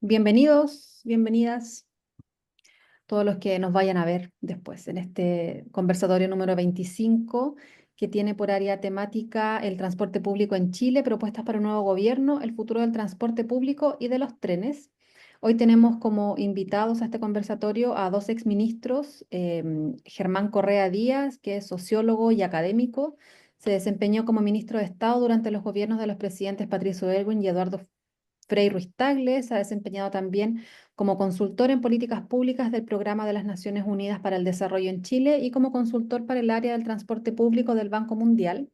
Bienvenidos, bienvenidas, todos los que nos vayan a ver después en este conversatorio número 25 que tiene por área temática el transporte público en Chile, propuestas para un nuevo gobierno, el futuro del transporte público y de los trenes. Hoy tenemos como invitados a este conversatorio a dos exministros, Germán Correa Díaz, que es sociólogo y académico. Se desempeñó como ministro de Estado durante los gobiernos de los presidentes Patricio Elwin y Eduardo Frei Ruiz Tagle. Se ha desempeñado también como consultor en políticas públicas del Programa de las Naciones Unidas para el Desarrollo en Chile y como consultor para el área del transporte público del Banco Mundial.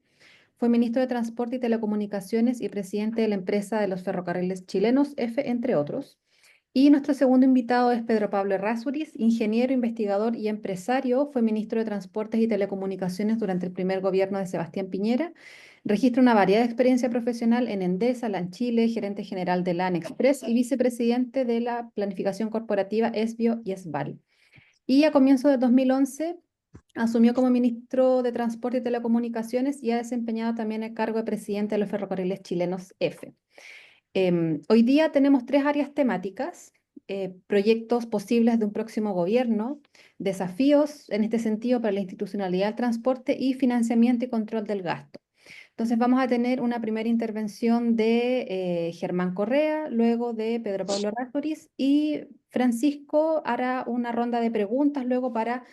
Fue ministro de Transporte y Telecomunicaciones y presidente de la empresa de los ferrocarriles chilenos, EFE, entre otros. Y nuestro segundo invitado es Pedro Pablo Errázuriz, ingeniero, investigador y empresario. Fue ministro de Transportes y Telecomunicaciones durante el primer gobierno de Sebastián Piñera. Registra una variada experiencia profesional en Endesa, LAN Chile, gerente general de LAN Express y vicepresidente de la planificación corporativa ESBIO y ESBAL. Y a comienzos de 2011 asumió como ministro de Transporte y Telecomunicaciones y ha desempeñado también el cargo de presidente de los ferrocarriles chilenos EFE. Hoy día tenemos tres áreas temáticas: proyectos posibles de un próximo gobierno, desafíos en este sentido para la institucionalidad del transporte y financiamiento y control del gasto. Entonces vamos a tener una primera intervención de Germán Correa, luego de Pedro Pablo Errázuriz y Francisco hará una ronda de preguntas luego para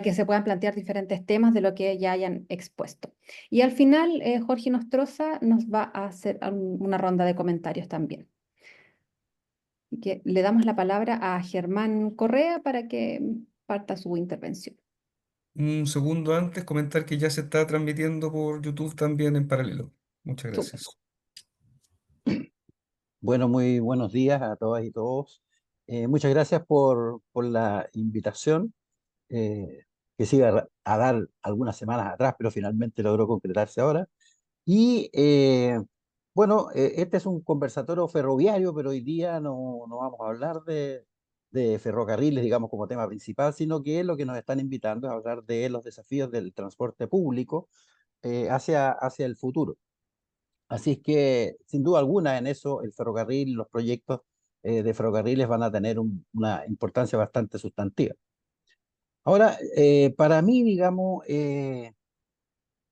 que se puedan plantear diferentes temas de lo que ya hayan expuesto. Y al final, Jorge Nostroza nos va a hacer una ronda de comentarios también. Y que le damos la palabra a Germán Correa para que parta su intervención. Un segundo antes, comentar que ya se está transmitiendo por YouTube también en paralelo. Muchas Súper. gracias. Bueno, muy buenos días a todas y todos. Muchas gracias por la invitación que se iba a dar algunas semanas atrás, pero finalmente logró concretarse ahora. Y este es un conversatorio ferroviario, pero hoy día no vamos a hablar de ferrocarriles, digamos, como tema principal, sino que lo que nos están invitando es a hablar de los desafíos del transporte público hacia el futuro. Así es que, sin duda alguna, en eso el ferrocarril, los proyectos de ferrocarriles van a tener una importancia bastante sustantiva. Ahora, para mí, digamos,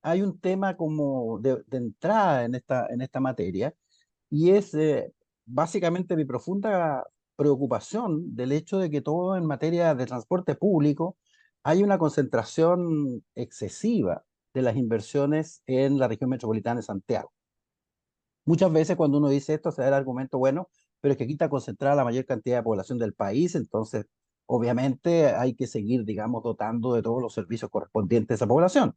hay un tema como de entrada en esta materia, y es básicamente mi profunda preocupación del hecho de que todo en materia de transporte público hay una concentración excesiva de las inversiones en la región metropolitana de Santiago. Muchas veces cuando uno dice esto se da el argumento, bueno, pero es que aquí está concentrada la mayor cantidad de población del país, entonces obviamente hay que seguir, digamos, dotando de todos los servicios correspondientes a esa población.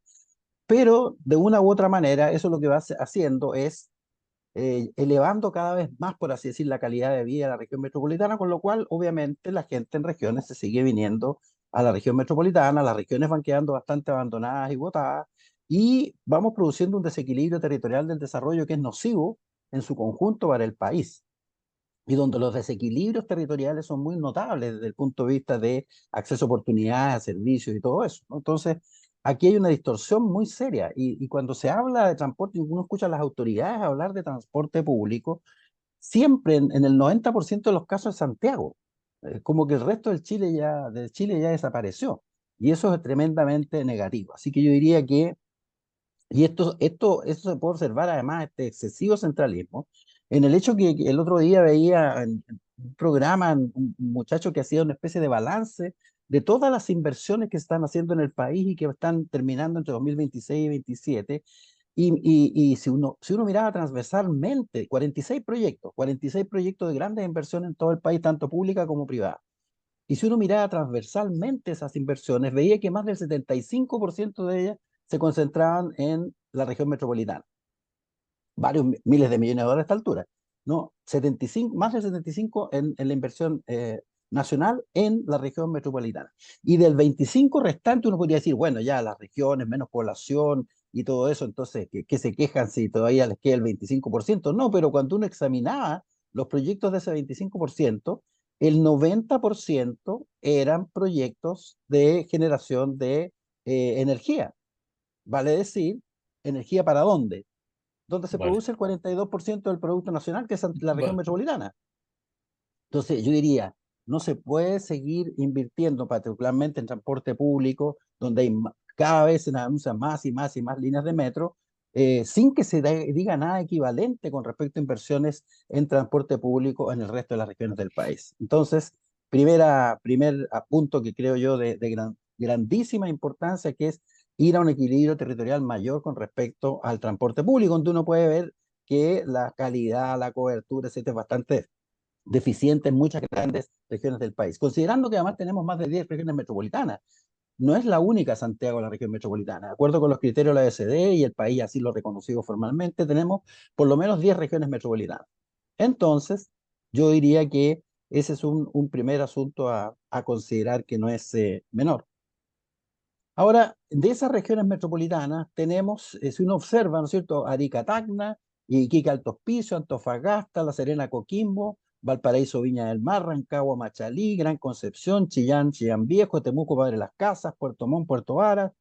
Pero de una u otra manera, eso lo que va haciendo es elevando cada vez más, por así decir, la calidad de vida de la región metropolitana, con lo cual obviamente la gente en regiones se sigue viniendo a la región metropolitana, las regiones van quedando bastante abandonadas y botadas, y vamos produciendo un desequilibrio territorial del desarrollo que es nocivo en su conjunto para el país, y donde los desequilibrios territoriales son muy notables desde el punto de vista de acceso a oportunidades, a servicios y todo eso, ¿no? Entonces, aquí hay una distorsión muy seria, y cuando se habla de transporte, y uno escucha a las autoridades hablar de transporte público, siempre en el 90% de los casos es Santiago, como que el resto del Chile ya desapareció, y eso es tremendamente negativo. Así que yo diría que y esto se puede observar además, este excesivo centralismo, en el hecho que el otro día veía en un programa un muchacho que hacía una especie de balance de todas las inversiones que se están haciendo en el país y que están terminando entre 2026 y 2027. Y si uno miraba transversalmente, 46 proyectos de grandes inversiones en todo el país, tanto pública como privada. Y si uno miraba transversalmente esas inversiones, veía que más del 75% de ellas se concentraban en la región metropolitana, varios miles de millones de dólares a esta altura, ¿no? 75, más del 75 en la inversión nacional en la región metropolitana. Y del 25 restante uno podría decir, bueno, ya las regiones, menos población y todo eso, entonces, ¿qué se quejan si todavía les queda el 25%? No, pero cuando uno examinaba los proyectos de ese 25%, el 90% eran proyectos de generación de energía. Vale decir, ¿energía para dónde? donde se Vale. produce el 42% del Producto Nacional, que es la región Va- metropolitana. Entonces, yo diría, no se puede seguir invirtiendo particularmente en transporte público, donde hay cada vez se anuncian más y más y más líneas de metro, sin que se diga nada equivalente con respecto a inversiones en transporte público en el resto de las regiones del país. Entonces, primer punto que creo yo de grandísima importancia, que es ir a un equilibrio territorial mayor con respecto al transporte público, donde uno puede ver que la calidad, la cobertura, etcétera, es bastante deficiente en muchas grandes regiones del país. Considerando que además tenemos más de 10 regiones metropolitanas, no es la única Santiago la región metropolitana. De acuerdo con los criterios de la OECD y el país así lo ha reconocido formalmente, tenemos por lo menos 10 regiones metropolitanas. Entonces, yo diría que ese es un primer asunto a considerar que no es menor. Ahora, de esas regiones metropolitanas tenemos, si uno observa, ¿no es cierto?, Arica, Tacna, Iquique, Alto Hospicio, Antofagasta, La Serena, Coquimbo, Valparaíso, Viña del Mar, Rancagua, Machalí, Gran Concepción, Chillán, Chillán Viejo, Temuco, Padre Las Casas, Puerto Montt, Puerto Varas.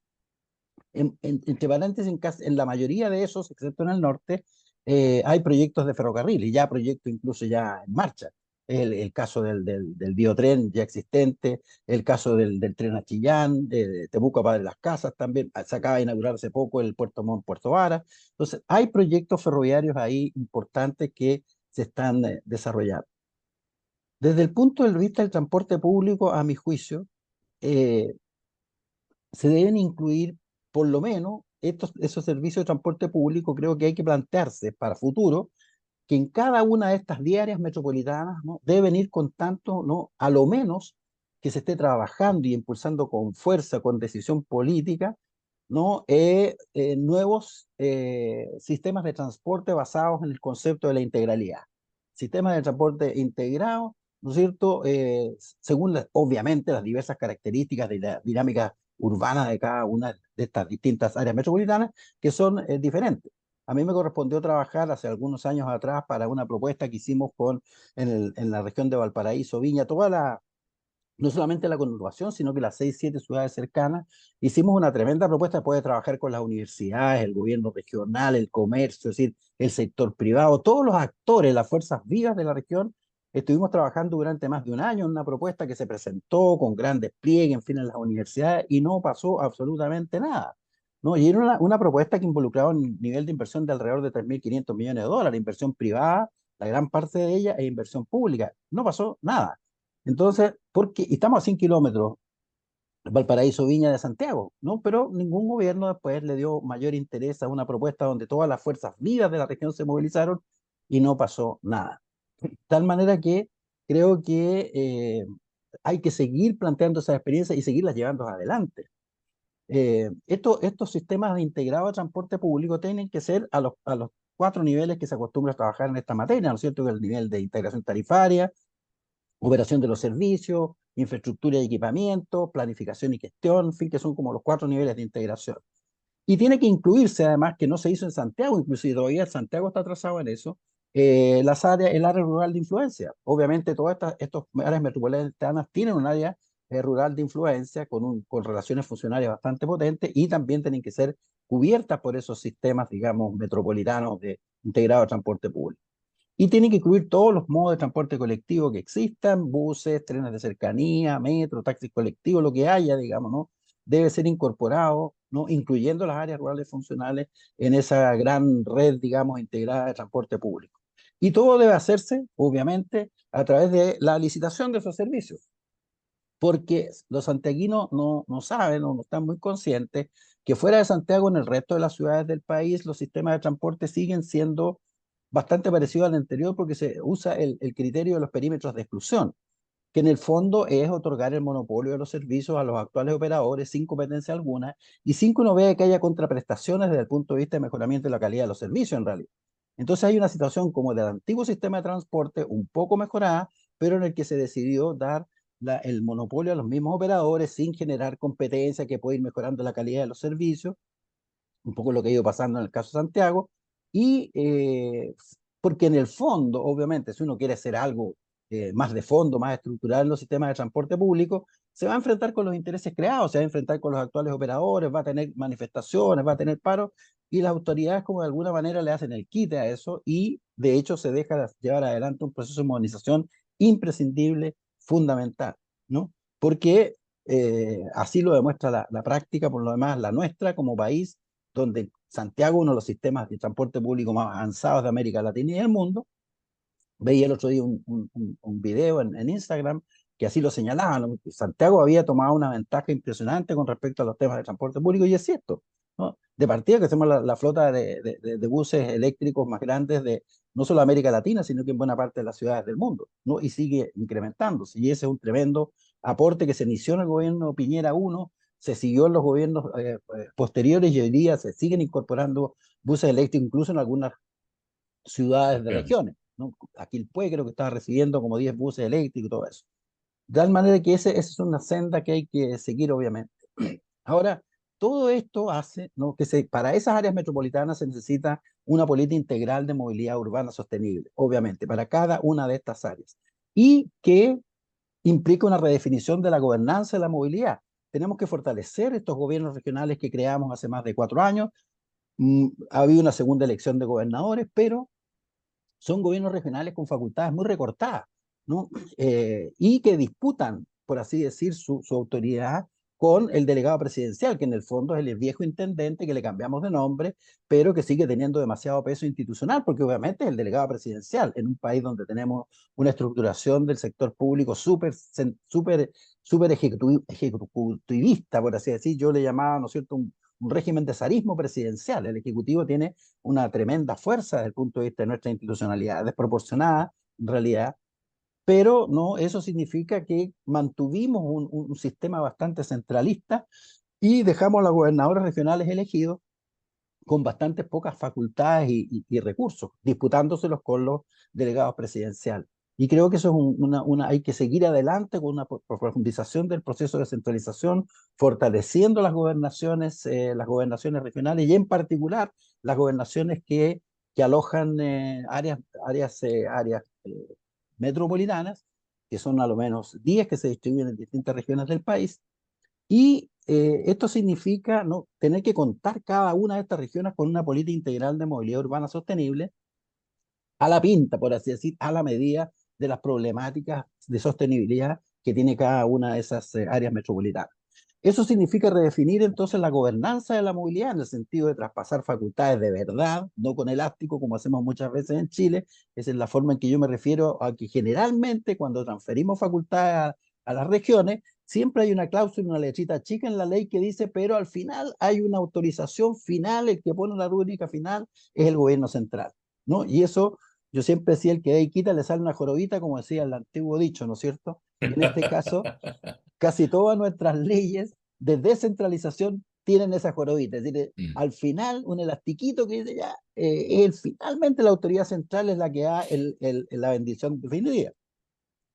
Entre paréntesis, en la mayoría de esos, excepto en el norte, hay proyectos de ferrocarril y ya proyectos incluso ya en marcha. El caso del biotren ya existente, el caso del tren a Chillán, de Temuco a Padre Las Casas también, se acaba de inaugurar hace poco el Puerto Montt, Puerto Vara. Entonces, hay proyectos ferroviarios ahí importantes que se están desarrollando. Desde el punto de vista del transporte público, a mi juicio, eh, se deben incluir por lo menos esos servicios de transporte público. Creo que hay que plantearse para futuro que en cada una de estas 10 áreas metropolitanas, ¿no?, deben ir con tanto, ¿no?, a lo menos que se esté trabajando y impulsando con fuerza, con decisión política, ¿no?, nuevos sistemas de transporte basados en el concepto de la integralidad. Sistemas de transporte integrado, ¿no es cierto?, según obviamente las diversas características de la dinámica urbana de cada una de estas distintas áreas metropolitanas, que son diferentes. A mí me correspondió trabajar hace algunos años atrás para una propuesta que hicimos en la región de Valparaíso, Viña, no solamente la conurbación, sino que las 6, 7 ciudades cercanas. Hicimos una tremenda propuesta después de trabajar con las universidades, el gobierno regional, el comercio, es decir, el sector privado, todos los actores, las fuerzas vivas de la región. Estuvimos trabajando durante más de un año en una propuesta que se presentó con gran despliegue, en fin, en las universidades, y no pasó absolutamente nada, ¿no? Y era una propuesta que involucraba un nivel de inversión de alrededor de 3.500 millones de dólares, inversión privada, la gran parte de ella, e inversión pública. No pasó nada. Entonces, porque estamos a 100 kilómetros, Valparaíso, Viña de Santiago, ¿no? Pero ningún gobierno después le dio mayor interés a una propuesta donde todas las fuerzas vivas de la región se movilizaron y no pasó nada. De tal manera que creo que hay que seguir planteando esas experiencias y seguirlas llevando adelante. Estos sistemas de integrado de transporte público tienen que ser a los 4 niveles que se acostumbra a trabajar en esta materia, ¿no es cierto? Que es el nivel de integración tarifaria, operación de los servicios, infraestructura y equipamiento, planificación y gestión, en fin, que son como los 4 niveles de integración. Y tiene que incluirse, además, que no se hizo en Santiago, inclusive todavía Santiago está atrasado en eso, el área rural de influencia. Obviamente, todas estas áreas metropolitanas tienen un área rural de influencia con relaciones funcionarias bastante potentes y también tienen que ser cubiertas por esos sistemas, digamos, metropolitanos de integrado de transporte público. Y tiene que incluir todos los modos de transporte colectivo que existan, buses, trenes de cercanía, metro, taxis colectivos, lo que haya, digamos, ¿no? Debe ser incorporado, ¿no?, incluyendo las áreas rurales funcionales en esa gran red, digamos, integrada de transporte público. Y todo debe hacerse, obviamente, a través de la licitación de esos servicios, porque los santiaguinos no saben o no están muy conscientes que fuera de Santiago, en el resto de las ciudades del país, los sistemas de transporte siguen siendo bastante parecidos al anterior, porque se usa el criterio de los perímetros de exclusión, que en el fondo es otorgar el monopolio de los servicios a los actuales operadores sin competencia alguna y sin que uno vea que haya contraprestaciones desde el punto de vista de mejoramiento de la calidad de los servicios en realidad. Entonces hay una situación como del antiguo sistema de transporte, un poco mejorada, pero en el que se decidió dar el monopolio a los mismos operadores sin generar competencia que puede ir mejorando la calidad de los servicios, un poco lo que ha ido pasando en el caso de Santiago, y porque en el fondo, obviamente, si uno quiere hacer algo más de fondo, más estructural en los sistemas de transporte público, se va a enfrentar con los intereses creados, se va a enfrentar con los actuales operadores, va a tener manifestaciones, va a tener paros, y las autoridades como de alguna manera le hacen el quite a eso y de hecho se deja llevar adelante un proceso de modernización imprescindible, fundamental, ¿no? Porque así lo demuestra la práctica, por lo demás, la nuestra como país, donde Santiago es uno de los sistemas de transporte público más avanzados de América Latina y del mundo. Veía el otro día un video en Instagram que así lo señalaban, ¿no? Santiago había tomado una ventaja impresionante con respecto a los temas de transporte público, y es cierto, ¿no? De partida que somos la flota de buses eléctricos más grandes de no solo América Latina, sino que en buena parte de las ciudades del mundo, ¿no? Y sigue incrementándose, y ese es un tremendo aporte que se inició en el gobierno Piñera 1, se siguió en los gobiernos posteriores, y hoy día se siguen incorporando buses eléctricos incluso en algunas ciudades de Bien. regiones, ¿no? Aquilpué creo que estaba recibiendo como 10 buses eléctricos y todo eso. De tal manera que esa es una senda que hay que seguir, obviamente. Ahora, todo esto hace, ¿no?, que para esas áreas metropolitanas se necesita una política integral de movilidad urbana sostenible, obviamente, para cada una de estas áreas. Y que implica una redefinición de la gobernanza de la movilidad. Tenemos que fortalecer estos gobiernos regionales que creamos hace más de 4 años. Ha habido una segunda elección de gobernadores, pero son gobiernos regionales con facultades muy recortadas, ¿no? Y que disputan, por así decir, su autoridad con el delegado presidencial, que en el fondo es el viejo intendente que le cambiamos de nombre, pero que sigue teniendo demasiado peso institucional, porque obviamente es el delegado presidencial en un país donde tenemos una estructuración del sector público súper ejecutivista, por así decir. Yo le llamaba, ¿no es cierto?, un régimen de zarismo presidencial. El Ejecutivo tiene una tremenda fuerza desde el punto de vista de nuestra institucionalidad, desproporcionada en realidad, pero no, eso significa que mantuvimos un sistema bastante centralista y dejamos a los gobernadores regionales elegidos con bastantes pocas facultades y recursos, disputándoselos con los delegados presidenciales. Y creo que eso es hay que seguir adelante con una profundización del proceso de centralización, fortaleciendo las gobernaciones regionales, y en particular las gobernaciones que alojan áreas metropolitanas, que son a lo menos 10 que se distribuyen en distintas regiones del país. Y esto significa, ¿no?, tener que contar cada una de estas regiones con una política integral de movilidad urbana sostenible, a la pinta, por así decir, a la medida de las problemáticas de sostenibilidad que tiene cada una de esas áreas metropolitanas. Eso significa redefinir entonces la gobernanza de la movilidad en el sentido de traspasar facultades de verdad, no con elástico como hacemos muchas veces en Chile. Esa es la forma en que yo me refiero a que generalmente cuando transferimos facultades a las regiones, siempre hay una cláusula, una letrita chica en la ley que dice, pero al final hay una autorización final, el que pone la rúbrica final es el gobierno central, ¿no? Y eso, yo siempre decía, el que ahí quita le sale una jorobita, como decía el antiguo dicho, ¿no es cierto? Y en este caso, casi todas nuestras leyes de descentralización tienen esa jorobita, es decir, Mm. al final un elastiquito que dice ya, finalmente la autoridad central es la que da la bendición definitiva.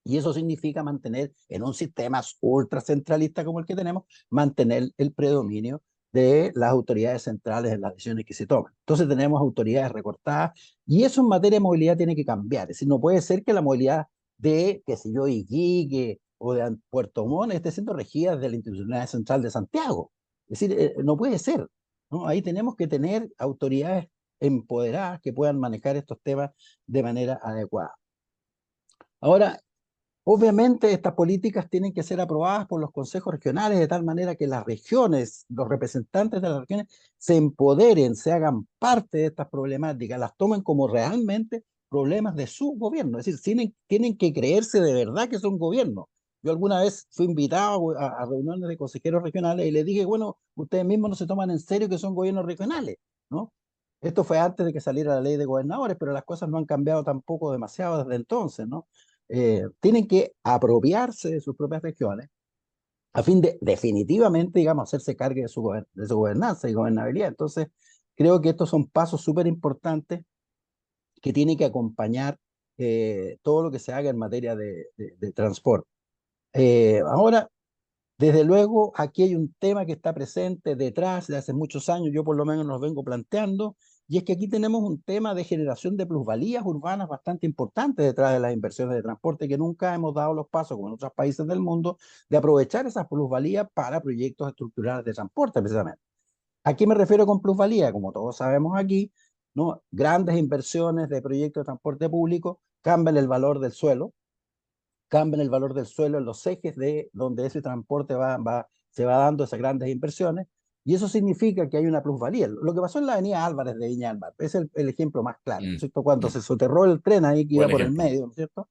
Y eso significa mantener en un sistema ultra centralista como el que tenemos, mantener el predominio de las autoridades centrales en las decisiones que se toman. Entonces tenemos autoridades recortadas, y eso en materia de movilidad tiene que cambiar. Es decir, no puede ser que la movilidad de, qué sé yo, Iquique o de Puerto Montt esté siendo regida desde la institucionalidad central de Santiago. Es decir, no puede ser, ¿no? Ahí tenemos que tener autoridades empoderadas que puedan manejar estos temas de manera adecuada. Ahora, obviamente estas políticas tienen que ser aprobadas por los consejos regionales de tal manera que las regiones, los representantes de las regiones se empoderen, se hagan parte de estas problemáticas, las tomen como realmente problemas de su gobierno. Es decir, tienen que creerse de verdad que son gobierno. Yo alguna vez fui invitado a reuniones de consejeros regionales y les dije, bueno, ustedes mismos no se toman en serio que son gobiernos regionales, ¿no? Esto fue antes de que saliera la ley de gobernadores, pero las cosas no han cambiado tampoco demasiado desde entonces, ¿no? Tienen que apropiarse de sus propias regiones a fin de definitivamente, digamos, hacerse cargo de su gobernanza y gobernabilidad. Entonces, creo que estos son pasos súper importantes que tienen que acompañar todo lo que se haga en materia de transporte. Ahora, desde luego, aquí hay un tema que está presente detrás de hace muchos años, yo por lo menos los vengo planteando, y es que aquí tenemos un tema de generación de plusvalías urbanas bastante importante detrás de las inversiones de transporte, que nunca hemos dado los pasos, como en otros países del mundo, de aprovechar esas plusvalías para proyectos estructurales de transporte, precisamente. ¿A qué me refiero con plusvalía? Como todos sabemos aquí, ¿no? Grandes inversiones de proyectos de transporte público cambian el valor del suelo, cambian el valor del suelo en los ejes de donde ese transporte se va dando esas grandes inversiones, y eso significa que hay una plusvalía. Lo que pasó en la avenida Álvarez de Viña del Mar es el ejemplo más claro, ¿no es Mm, cierto? Cuando mm. se soterró el tren ahí que iba Buen por el ejemplo. medio, ¿no es cierto?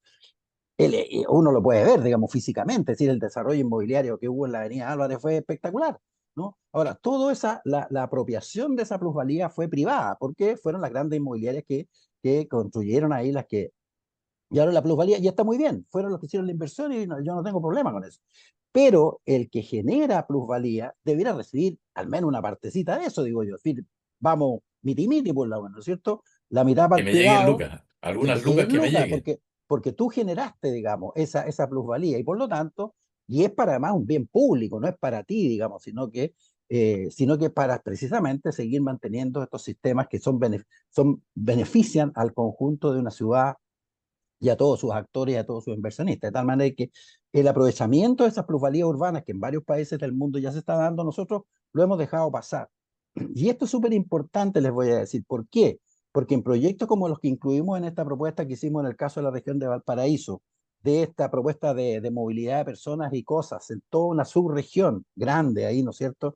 Uno lo puede ver, digamos, físicamente, es decir, el desarrollo inmobiliario que hubo en la avenida Álvarez fue espectacular, ¿no? Ahora, la apropiación de esa plusvalía fue privada, porque fueron las grandes inmobiliarias que construyeron ahí las que y ahora la plusvalía ya está muy bien, fueron los que hicieron la inversión y yo no tengo problema con eso. Pero el que genera plusvalía debería recibir al menos una partecita de eso, digo yo. Es decir, vamos miti por la buena, ¿no es cierto? La mitad para Que el me lleguen privado lucas, que te algunas lucas lleguen que me lucas, lleguen. porque tú generaste, digamos, esa plusvalía y por lo tanto, y es para además un bien público, no es para ti, digamos, sino que para precisamente seguir manteniendo estos sistemas que benefician al conjunto de una ciudad y a todos sus actores y a todos sus inversionistas. De tal manera que el aprovechamiento de esas plusvalías urbanas que en varios países del mundo ya se está dando, nosotros lo hemos dejado pasar. Y esto es súper importante, les voy a decir. ¿Por qué? Porque en proyectos como los que incluimos en esta propuesta que hicimos en el caso de la región de Valparaíso, de esta propuesta de movilidad de personas y cosas en toda una subregión grande ahí, ¿no es cierto?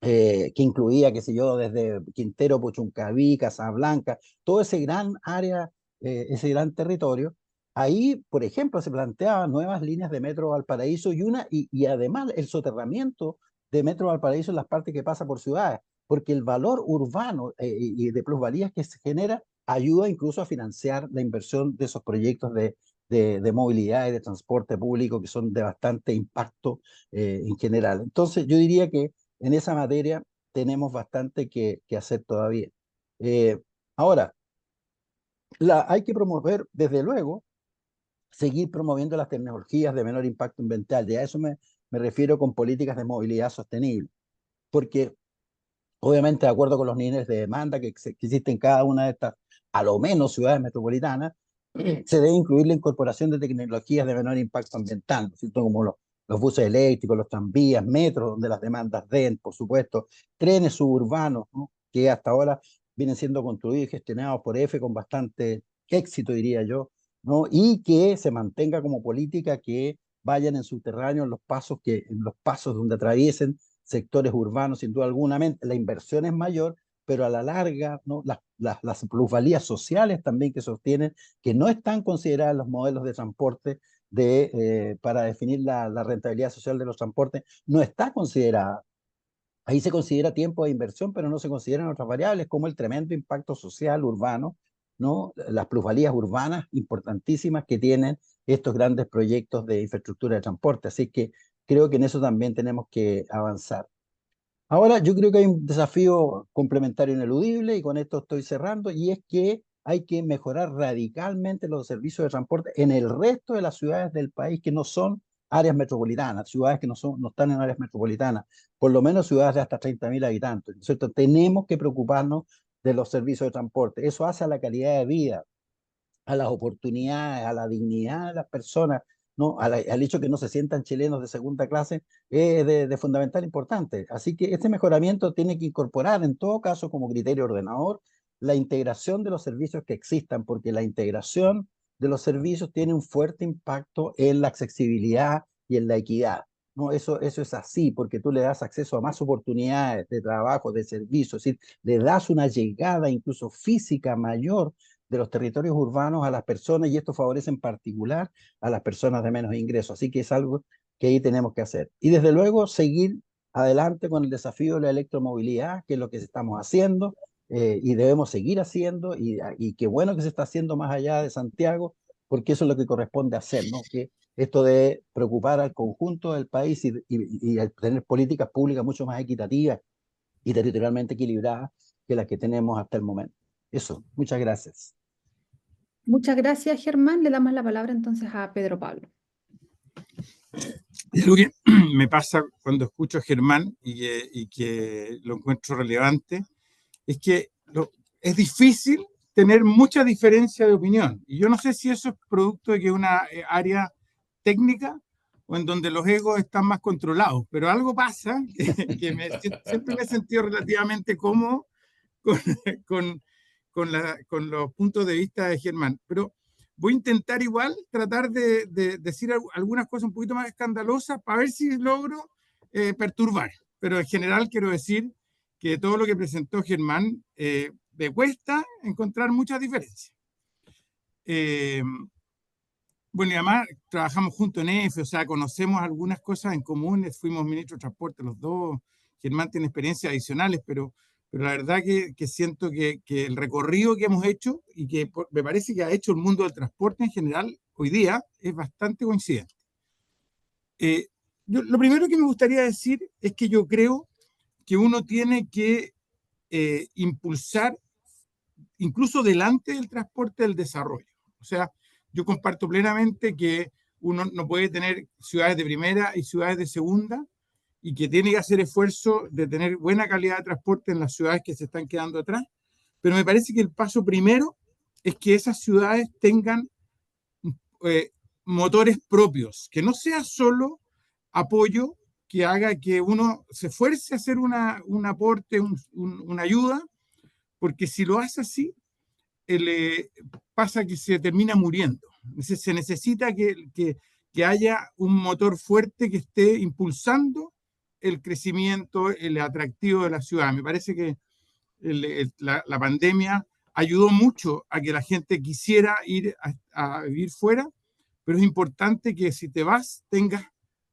Que incluía, qué sé yo, desde Quintero, Puchuncaví, Casablanca, todo ese gran área, ese gran territorio. Ahí, por ejemplo, se planteaban nuevas líneas de Metro Valparaíso y además el soterramiento de Metro Valparaíso en las partes que pasa por ciudades, porque el valor urbano y de plusvalías que se genera ayuda incluso a financiar la inversión de esos proyectos de movilidad y de transporte público que son de bastante impacto en general. Entonces, yo diría que en esa materia tenemos bastante que hacer todavía. Eh, Ahora, hay que promover, desde luego, seguir promoviendo las tecnologías de menor impacto ambiental. Y a eso me refiero con políticas de movilidad sostenible, porque obviamente de acuerdo con los niveles de demanda que existen en cada una de estas, a lo menos ciudades metropolitanas, se debe incluir la incorporación de tecnologías de menor impacto ambiental, ¿no es cierto? Como los buses eléctricos, los tranvías, metros, donde las demandas den, por supuesto, trenes suburbanos, ¿no? Que hasta ahora vienen siendo construidos y gestionados por EFE con bastante éxito, diría yo, ¿no? Y que se mantenga como política que vayan en subterráneo en los pasos donde atraviesen sectores urbanos, sin duda alguna. La inversión es mayor, pero a la larga, ¿no? Las plusvalías sociales también que sostienen, que no están consideradas en los modelos de transporte para definir la rentabilidad social de los transportes, no está considerada. Ahí se considera tiempo de inversión, pero no se consideran otras variables como el tremendo impacto social urbano, ¿no? Las plusvalías urbanas importantísimas que tienen estos grandes proyectos de infraestructura de transporte. Así que creo que en eso también tenemos que avanzar. Ahora, yo creo que hay un desafío complementario ineludible y con esto estoy cerrando, y es que hay que mejorar radicalmente los servicios de transporte en el resto de las ciudades del país que no son áreas metropolitanas, ciudades que no están en áreas metropolitanas, por lo menos ciudades de hasta 30.000 habitantes, ¿no es cierto? Tenemos que preocuparnos de los servicios de transporte. Eso hace a la calidad de vida, a las oportunidades, a la dignidad de las personas, ¿no? Al hecho que no se sientan chilenos de segunda clase, es de fundamental importante. Así que este mejoramiento tiene que incorporar, en todo caso, como criterio ordenador, la integración de los servicios que existan, porque la integración de los servicios tiene un fuerte impacto en la accesibilidad y en la equidad. No, eso es así, porque tú le das acceso a más oportunidades de trabajo, de servicio, es decir, le das una llegada incluso física mayor de los territorios urbanos a las personas, y esto favorece en particular a las personas de menos ingresos. Así que es algo que ahí tenemos que hacer. Y desde luego seguir adelante con el desafío de la electromovilidad, que es lo que estamos haciendo y debemos seguir haciendo, y qué bueno que se está haciendo más allá de Santiago, porque eso es lo que corresponde hacer, ¿no? Que esto de preocupar al conjunto del país y tener políticas públicas mucho más equitativas y territorialmente equilibradas que las que tenemos hasta el momento. Eso, muchas gracias. Muchas gracias, Germán. Le damos la palabra entonces a Pedro Pablo. Es lo que me pasa cuando escucho a Germán y que lo encuentro relevante, es que es difícil tener mucha diferencia de opinión. Y yo no sé si eso es producto de que es una área técnica o en donde los egos están más controlados, pero algo pasa siempre me he sentido relativamente cómodo con, con, con los puntos de vista de Germán. Pero voy a intentar igual tratar de decir algunas cosas un poquito más escandalosas para ver si logro perturbar. Pero en general quiero decir que todo lo que presentó Germán me cuesta encontrar muchas diferencias. Bueno, y además trabajamos juntos en EFE, o sea, conocemos algunas cosas en común, fuimos ministros de transporte los dos, Germán tiene experiencias adicionales, pero la verdad que siento que el recorrido que hemos hecho y que me parece que ha hecho el mundo del transporte en general hoy día es bastante coincidente. Lo primero que me gustaría decir es que yo creo que uno tiene que impulsar incluso delante del transporte del desarrollo. O sea, yo comparto plenamente que uno no puede tener ciudades de primera y ciudades de segunda y que tiene que hacer esfuerzo de tener buena calidad de transporte en las ciudades que se están quedando atrás. Pero me parece que el paso primero es que esas ciudades tengan motores propios, que no sea solo apoyo que haga que uno se esfuerce a hacer un aporte, una ayuda, porque si lo hace así, pasa que se termina muriendo. Se necesita que haya un motor fuerte que esté impulsando el crecimiento, el atractivo de la ciudad. Me parece que la pandemia ayudó mucho a que la gente quisiera ir a vivir fuera, pero es importante que si te vas, tengas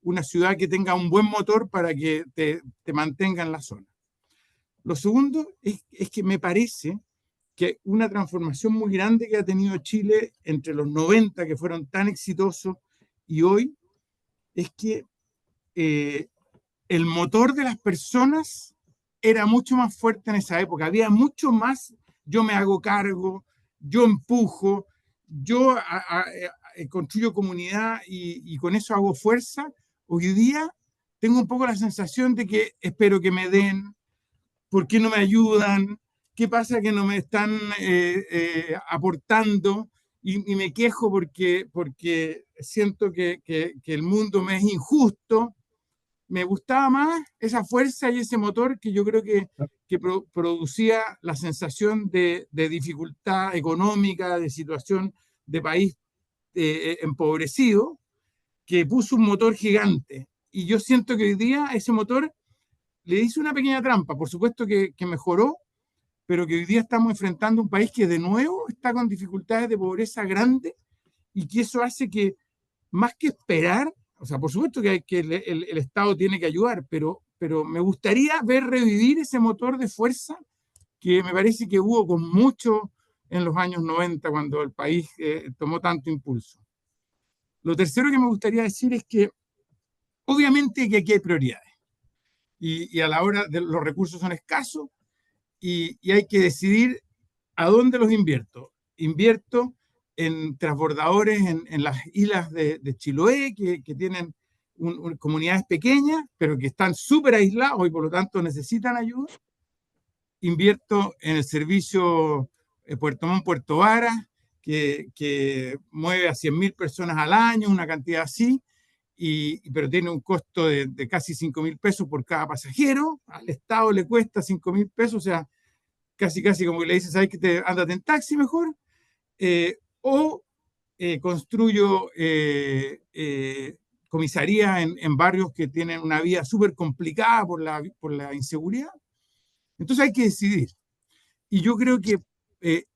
una ciudad que tenga un buen motor para que te mantenga en la zona. Lo segundo es que me parece que una transformación muy grande que ha tenido Chile entre los 90, que fueron tan exitosos, y hoy, es que el motor de las personas era mucho más fuerte en esa época. Había mucho más, yo me hago cargo, yo empujo, yo construyo comunidad y con eso hago fuerza. Hoy día tengo un poco la sensación de que espero que me den, ¿por qué no me ayudan? ¿Qué pasa que no me están aportando? Y me quejo porque siento que el mundo me es injusto. Me gustaba más esa fuerza y ese motor que yo creo que producía la sensación de dificultad económica, de situación de país empobrecido, que puso un motor gigante. Y yo siento que hoy día ese motor le hizo una pequeña trampa. Por supuesto que mejoró, pero que hoy día estamos enfrentando un país que de nuevo está con dificultades de pobreza grandes y que eso hace que, más que esperar, o sea, por supuesto que el Estado tiene que ayudar, pero me gustaría ver revivir ese motor de fuerza que me parece que hubo con mucho en los años 90 cuando el país tomó tanto impulso. Lo tercero que me gustaría decir es que obviamente que aquí hay prioridades y a la hora de los recursos son escasos y hay que decidir a dónde los invierto. Invierto en transbordadores en las islas de Chiloé, que tienen comunidades pequeñas, pero que están súper aislados y por lo tanto necesitan ayuda. Invierto en el servicio Puerto Montt-Puerto Varas, que mueve a 100.000 personas al año, una cantidad así, pero tiene un costo de casi 5.000 pesos por cada pasajero. Al Estado le cuesta 5.000 pesos, o sea, casi como que le dices, ¿sabes que ándate en taxi mejor? Construyo comisaría en barrios que tienen una vida súper complicada por la inseguridad. Entonces hay que decidir. Y yo creo que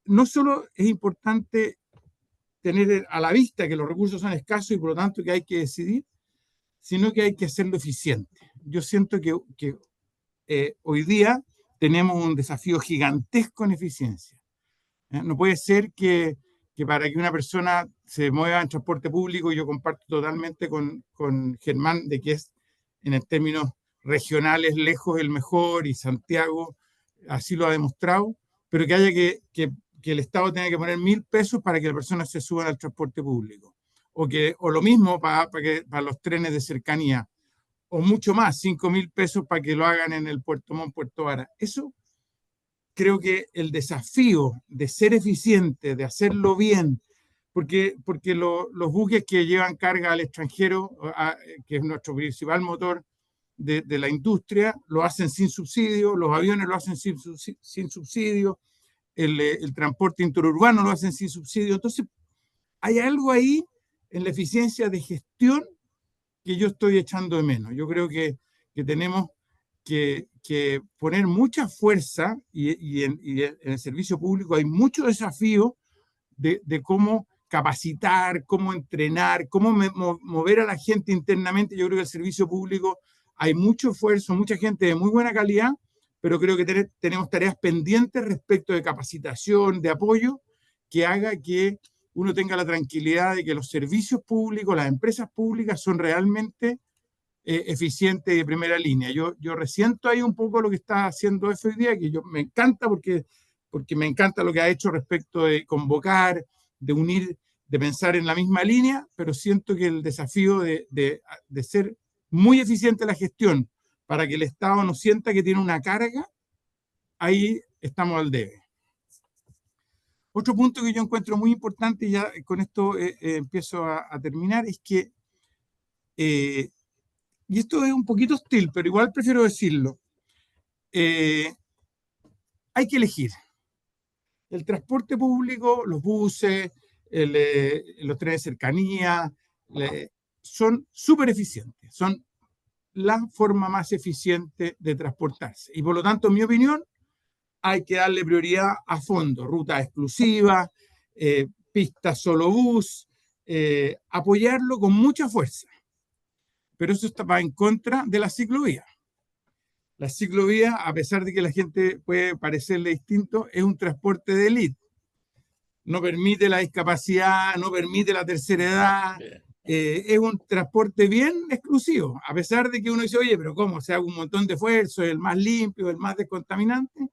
no solo es importante tener a la vista que los recursos son escasos y por lo tanto que hay que decidir, sino que hay que hacerlo eficiente. Yo siento que hoy día tenemos un desafío gigantesco en eficiencia. No puede ser que para que una persona se mueva en transporte público, y yo comparto totalmente con Germán de que es en términos regionales lejos el mejor y Santiago así lo ha demostrado, pero que haya que el Estado tenga que poner 1.000 pesos para que la persona se suba al transporte público. O lo mismo para los trenes de cercanía, o mucho más, 5.000 pesos para que lo hagan en el Puerto Montt, Puerto Varas. Eso creo que el desafío de ser eficiente, de hacerlo bien, porque los buques que llevan carga al extranjero, que es nuestro principal motor de la industria, lo hacen sin subsidio, los aviones lo hacen sin subsidio, el transporte interurbano lo hacen sin subsidio. Entonces, hay algo ahí en la eficiencia de gestión que yo estoy echando de menos. Yo creo que tenemos que poner mucha fuerza y en el servicio público hay mucho desafío de cómo capacitar, cómo entrenar, cómo mover a la gente internamente. Yo creo que el servicio público hay mucho esfuerzo, mucha gente de muy buena calidad, pero creo que tenemos tareas pendientes respecto de capacitación, de apoyo, que haga que uno tenga la tranquilidad de que los servicios públicos, las empresas públicas son realmente eficientes y de primera línea. Yo resiento ahí un poco lo que está haciendo EFE hoy día, que me encanta porque me encanta lo que ha hecho respecto de convocar, de unir, de pensar en la misma línea, pero siento que el desafío de ser muy eficiente en la gestión para que el Estado no sienta que tiene una carga, ahí estamos al debe. Otro punto que yo encuentro muy importante, y ya con esto empiezo a terminar, es que, y esto es un poquito hostil, pero igual prefiero decirlo, hay que elegir. El transporte público, los buses, los trenes de cercanía, son súper eficientes, son la forma más eficiente de transportarse. Y por lo tanto, en mi opinión, hay que darle prioridad a fondo, rutas exclusivas, pistas solo bus, apoyarlo con mucha fuerza. Pero eso va en contra de la ciclovía. La ciclovía, a pesar de que la gente puede parecerle distinto, es un transporte de élite. No permite la discapacidad, no permite la tercera edad. Es un transporte bien exclusivo, a pesar de que uno dice, oye, pero ¿cómo? Se hace un montón de esfuerzo, el más limpio, el más descontaminante,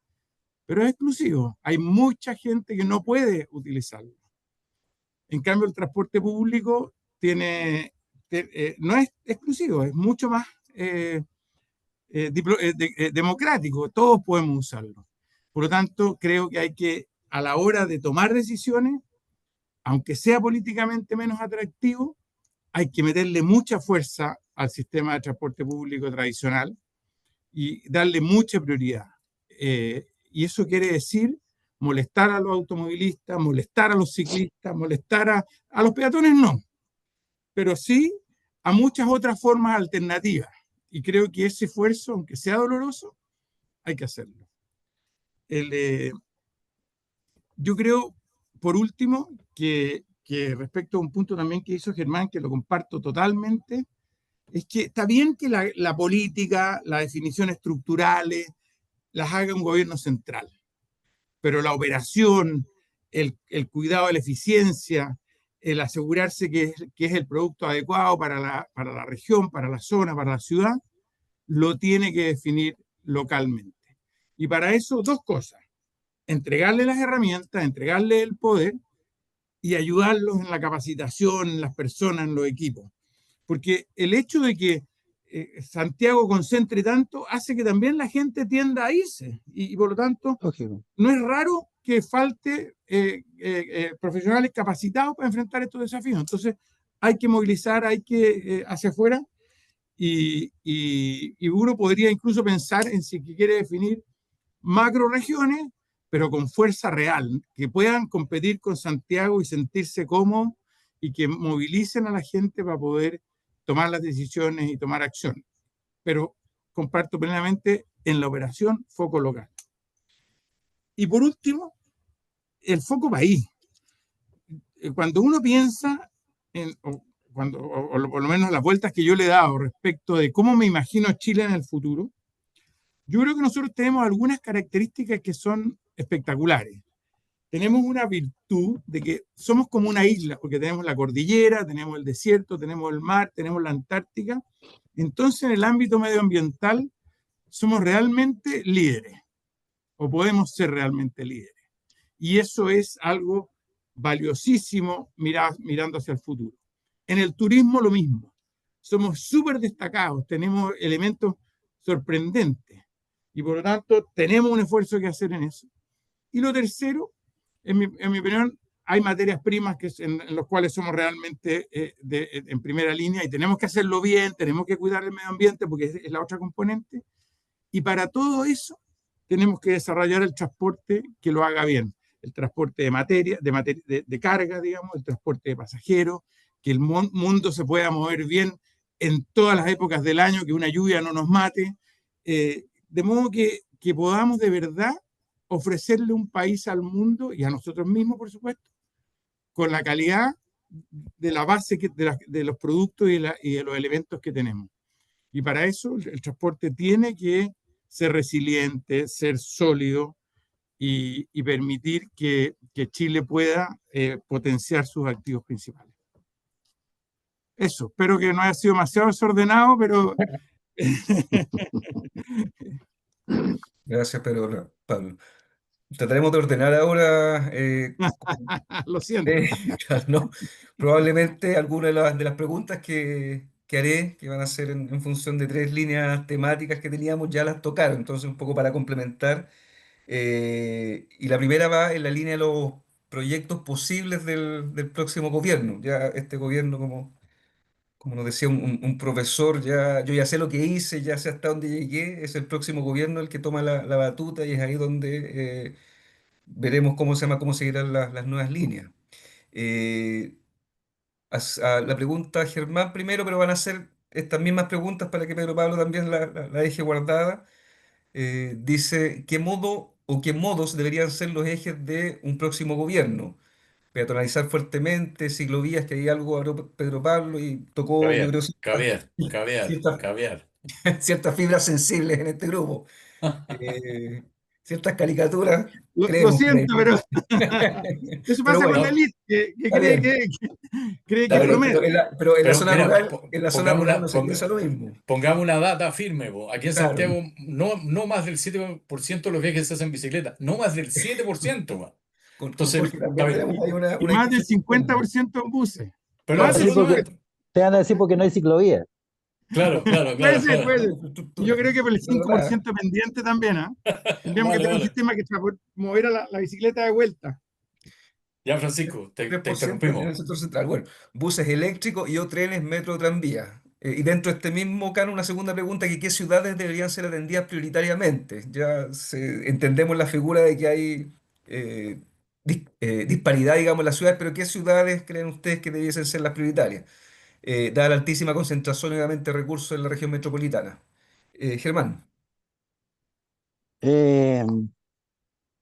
pero es exclusivo. Hay mucha gente que no puede utilizarlo. En cambio, el transporte público no es exclusivo, es mucho más democrático, todos podemos usarlo. Por lo tanto, creo que hay que, a la hora de tomar decisiones, aunque sea políticamente menos atractivo, hay que meterle mucha fuerza al sistema de transporte público tradicional y darle mucha prioridad. Y eso quiere decir molestar a los automovilistas, molestar a los ciclistas, molestar a los peatones, no, pero sí a muchas otras formas alternativas. Y creo que ese esfuerzo, aunque sea doloroso, hay que hacerlo. Yo creo, por último, que respecto a un punto también que hizo Germán, que lo comparto totalmente, es que está bien que la política, las definiciones estructurales, las haga un gobierno central, pero la operación, el cuidado de la eficiencia, el asegurarse que es el producto adecuado para la región, para la zona, para la ciudad, lo tiene que definir localmente. Y para eso, dos cosas: entregarle las herramientas, entregarle el poder y ayudarlos en la capacitación, en las personas, en los equipos. Porque el hecho de que Santiago concentre tanto hace que también la gente tienda a irse. Y por lo tanto, Lógico. no es raro que falte profesionales capacitados para enfrentar estos desafíos. Entonces, hay que movilizar, hay que hacia afuera. Y uno podría incluso pensar en si quiere definir macroregiones, pero con fuerza real, que puedan competir con Santiago y sentirse cómodos y que movilicen a la gente para poder tomar las decisiones y tomar acción. Pero comparto plenamente en la operación foco local. Y por último, el foco país. Cuando uno piensa o por lo menos las vueltas que yo le he dado respecto de cómo me imagino Chile en el futuro, yo creo que nosotros tenemos algunas características que son espectaculares. Tenemos una virtud de que somos como una isla, porque tenemos la cordillera, tenemos el desierto, tenemos el mar, tenemos la Antártica. Entonces, en el ámbito medioambiental, somos realmente líderes, o podemos ser realmente líderes. Y eso es algo valiosísimo mirando hacia el futuro. En el turismo, lo mismo. Somos súper destacados, tenemos elementos sorprendentes. Y por lo tanto, tenemos un esfuerzo que hacer en eso. Y lo tercero, en mi opinión, hay materias primas en las cuales somos realmente en primera línea y tenemos que hacerlo bien, tenemos que cuidar el medio ambiente porque es la otra componente. Y para todo eso tenemos que desarrollar el transporte que lo haga bien. El transporte de materia, de carga, digamos, el transporte de pasajeros, que el mundo se pueda mover bien en todas las épocas del año, que una lluvia no nos mate. De modo que podamos de verdad ofrecerle un país al mundo y a nosotros mismos, por supuesto, con la calidad de la base de los productos y de los elementos que tenemos. Y para eso el transporte tiene que ser resiliente, ser sólido y permitir que Chile pueda potenciar sus activos principales. Eso, espero que no haya sido demasiado desordenado, pero... Gracias, Pablo. Trataremos de ordenar ahora, Lo siento. claro, ¿no? Probablemente algunas de las preguntas que haré, que van a ser en función de tres líneas temáticas que teníamos, ya las tocaron, entonces un poco para complementar. Y la primera va en la línea de los proyectos posibles del próximo gobierno. Ya este gobierno, como nos decía un profesor, yo ya sé lo que hice, ya sé hasta dónde llegué, es el próximo gobierno el que toma la batuta y es ahí donde veremos cómo seguirán las nuevas líneas. Eh, a la pregunta Germán primero, pero van a ser estas mismas preguntas para que Pedro Pablo también la deje guardada. Dice, ¿qué modo o qué modos deberían ser los ejes de un próximo gobierno? Peatonalizar fuertemente, ciclovías, que hay algo, habló Pedro Pablo y tocó, yo Caviar, creo, caviar, caviar, ciertas, caviar. ciertas fibras sensibles en este grupo. Eh, Ciertas caricaturas, Lo creemos por ahí. siento, pero eso Pero pasa con bueno, la elite, que está cree bien. cree Está que bien, Pero promete. en la pero zona mira, rural, en la zona pongamos rural no se piensa lo mismo. pongamos una data firme, po. Aquí en Claro, Santiago no más del 7% de los viajes se hacen en bicicleta, no más del 7%, man. con Entonces, Jorge está también bien. tenemos ahí Y una más del discusión interna. 50% en buses. Te van Pero a Más del decir porque, 50%. absolutamente. te van a decir porque no hay ciclovía. Claro, claro, Puede claro. ser, puede ser. Y yo Infraestructura. creo que por el Es verdad. 5% pendiente también, ¿ah? Tendríamos que Vale, tener un vale. sistema que moviera la bicicleta de vuelta. Ya, Francisco, te 3% en interrumpimos. el sector central. Bueno, buses eléctricos y o trenes, metro, tranvía. Y dentro de este mismo canon, una segunda pregunta, que qué ciudades deberían ser atendidas prioritariamente. Entendemos la figura de que hay disparidad, digamos, en las ciudades, pero ¿qué ciudades creen ustedes que debiesen ser las prioritarias? Dada la altísima concentración, obviamente, de recursos en la región metropolitana. Germán. Eh,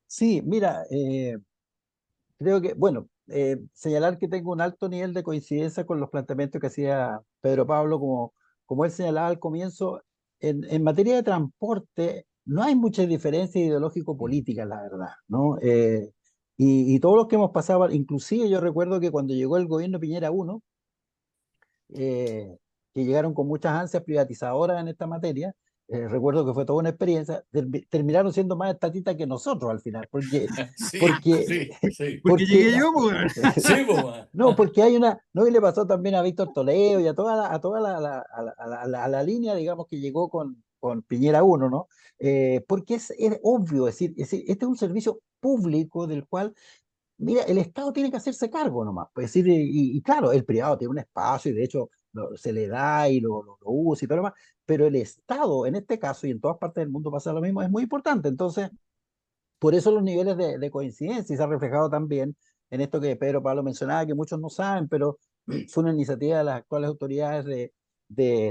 sí, mira, creo que, bueno, señalar que tengo un alto nivel de coincidencia con los planteamientos que hacía Pedro Pablo, como él señalaba al comienzo, en materia de transporte no hay mucha diferencia ideológico-política, la verdad, ¿no? Y todos los que hemos pasado, inclusive yo recuerdo que cuando llegó el gobierno Piñera 1, eh, que llegaron con muchas ansias privatizadoras en esta materia. Recuerdo que fue toda una experiencia. Terminaron siendo más estatistas que nosotros al final, Sí, porque, sí, sí. Porque porque llegué yo, pues. Sí, po, man. no, porque hay una, no, y le pasó también a Víctor Toledo y a toda la línea, digamos, que llegó con Piñera 1, ¿no? Porque es obvio, es decir, este es un servicio público del cual, mira, el Estado tiene que hacerse cargo nomás. Pues, es decir, y claro, el privado tiene un espacio y de hecho se le da y lo usa y todo lo demás, pero el Estado, en este caso y en todas partes del mundo pasa lo mismo, es muy importante. Entonces, por eso los niveles de coincidencia y se ha reflejado también en esto que Pedro Pablo mencionaba, que muchos no saben, pero fue una iniciativa de las actuales autoridades de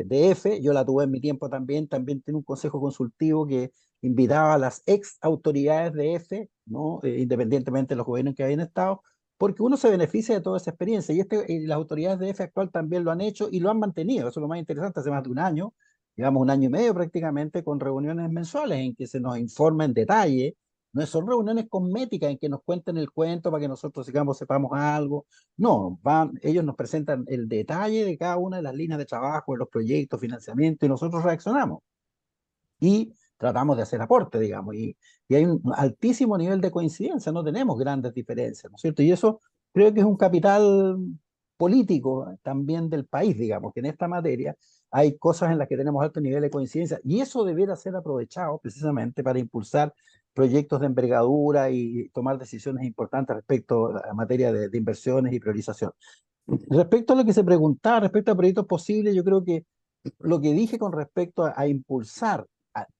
EFE. Yo la tuve en mi tiempo también tiene un consejo consultivo que invitaba a las ex autoridades de EFE, ¿no? Independientemente de los gobiernos que habían estado, porque uno se beneficia de toda esa experiencia y las autoridades de EFE actual también lo han hecho y lo han mantenido. Eso es lo más interesante, hace más de un año, llevamos un año y medio prácticamente con reuniones mensuales en que se nos informa en detalle. No son reuniones cosméticas en que nos cuenten el cuento para que nosotros sepamos algo. No, ellos nos presentan el detalle de cada una de las líneas de trabajo, de los proyectos, financiamiento, y nosotros reaccionamos y tratamos de hacer aporte, digamos, y hay un altísimo nivel de coincidencia, no tenemos grandes diferencias, ¿no es cierto? Y eso creo que es un capital político también del país, digamos, que en esta materia hay cosas en las que tenemos alto nivel de coincidencia y eso debiera ser aprovechado precisamente para impulsar proyectos de envergadura y tomar decisiones importantes respecto a materia de inversiones y priorización. Respecto a lo que se preguntaba, respecto a proyectos posibles, yo creo que lo que dije con respecto a impulsar,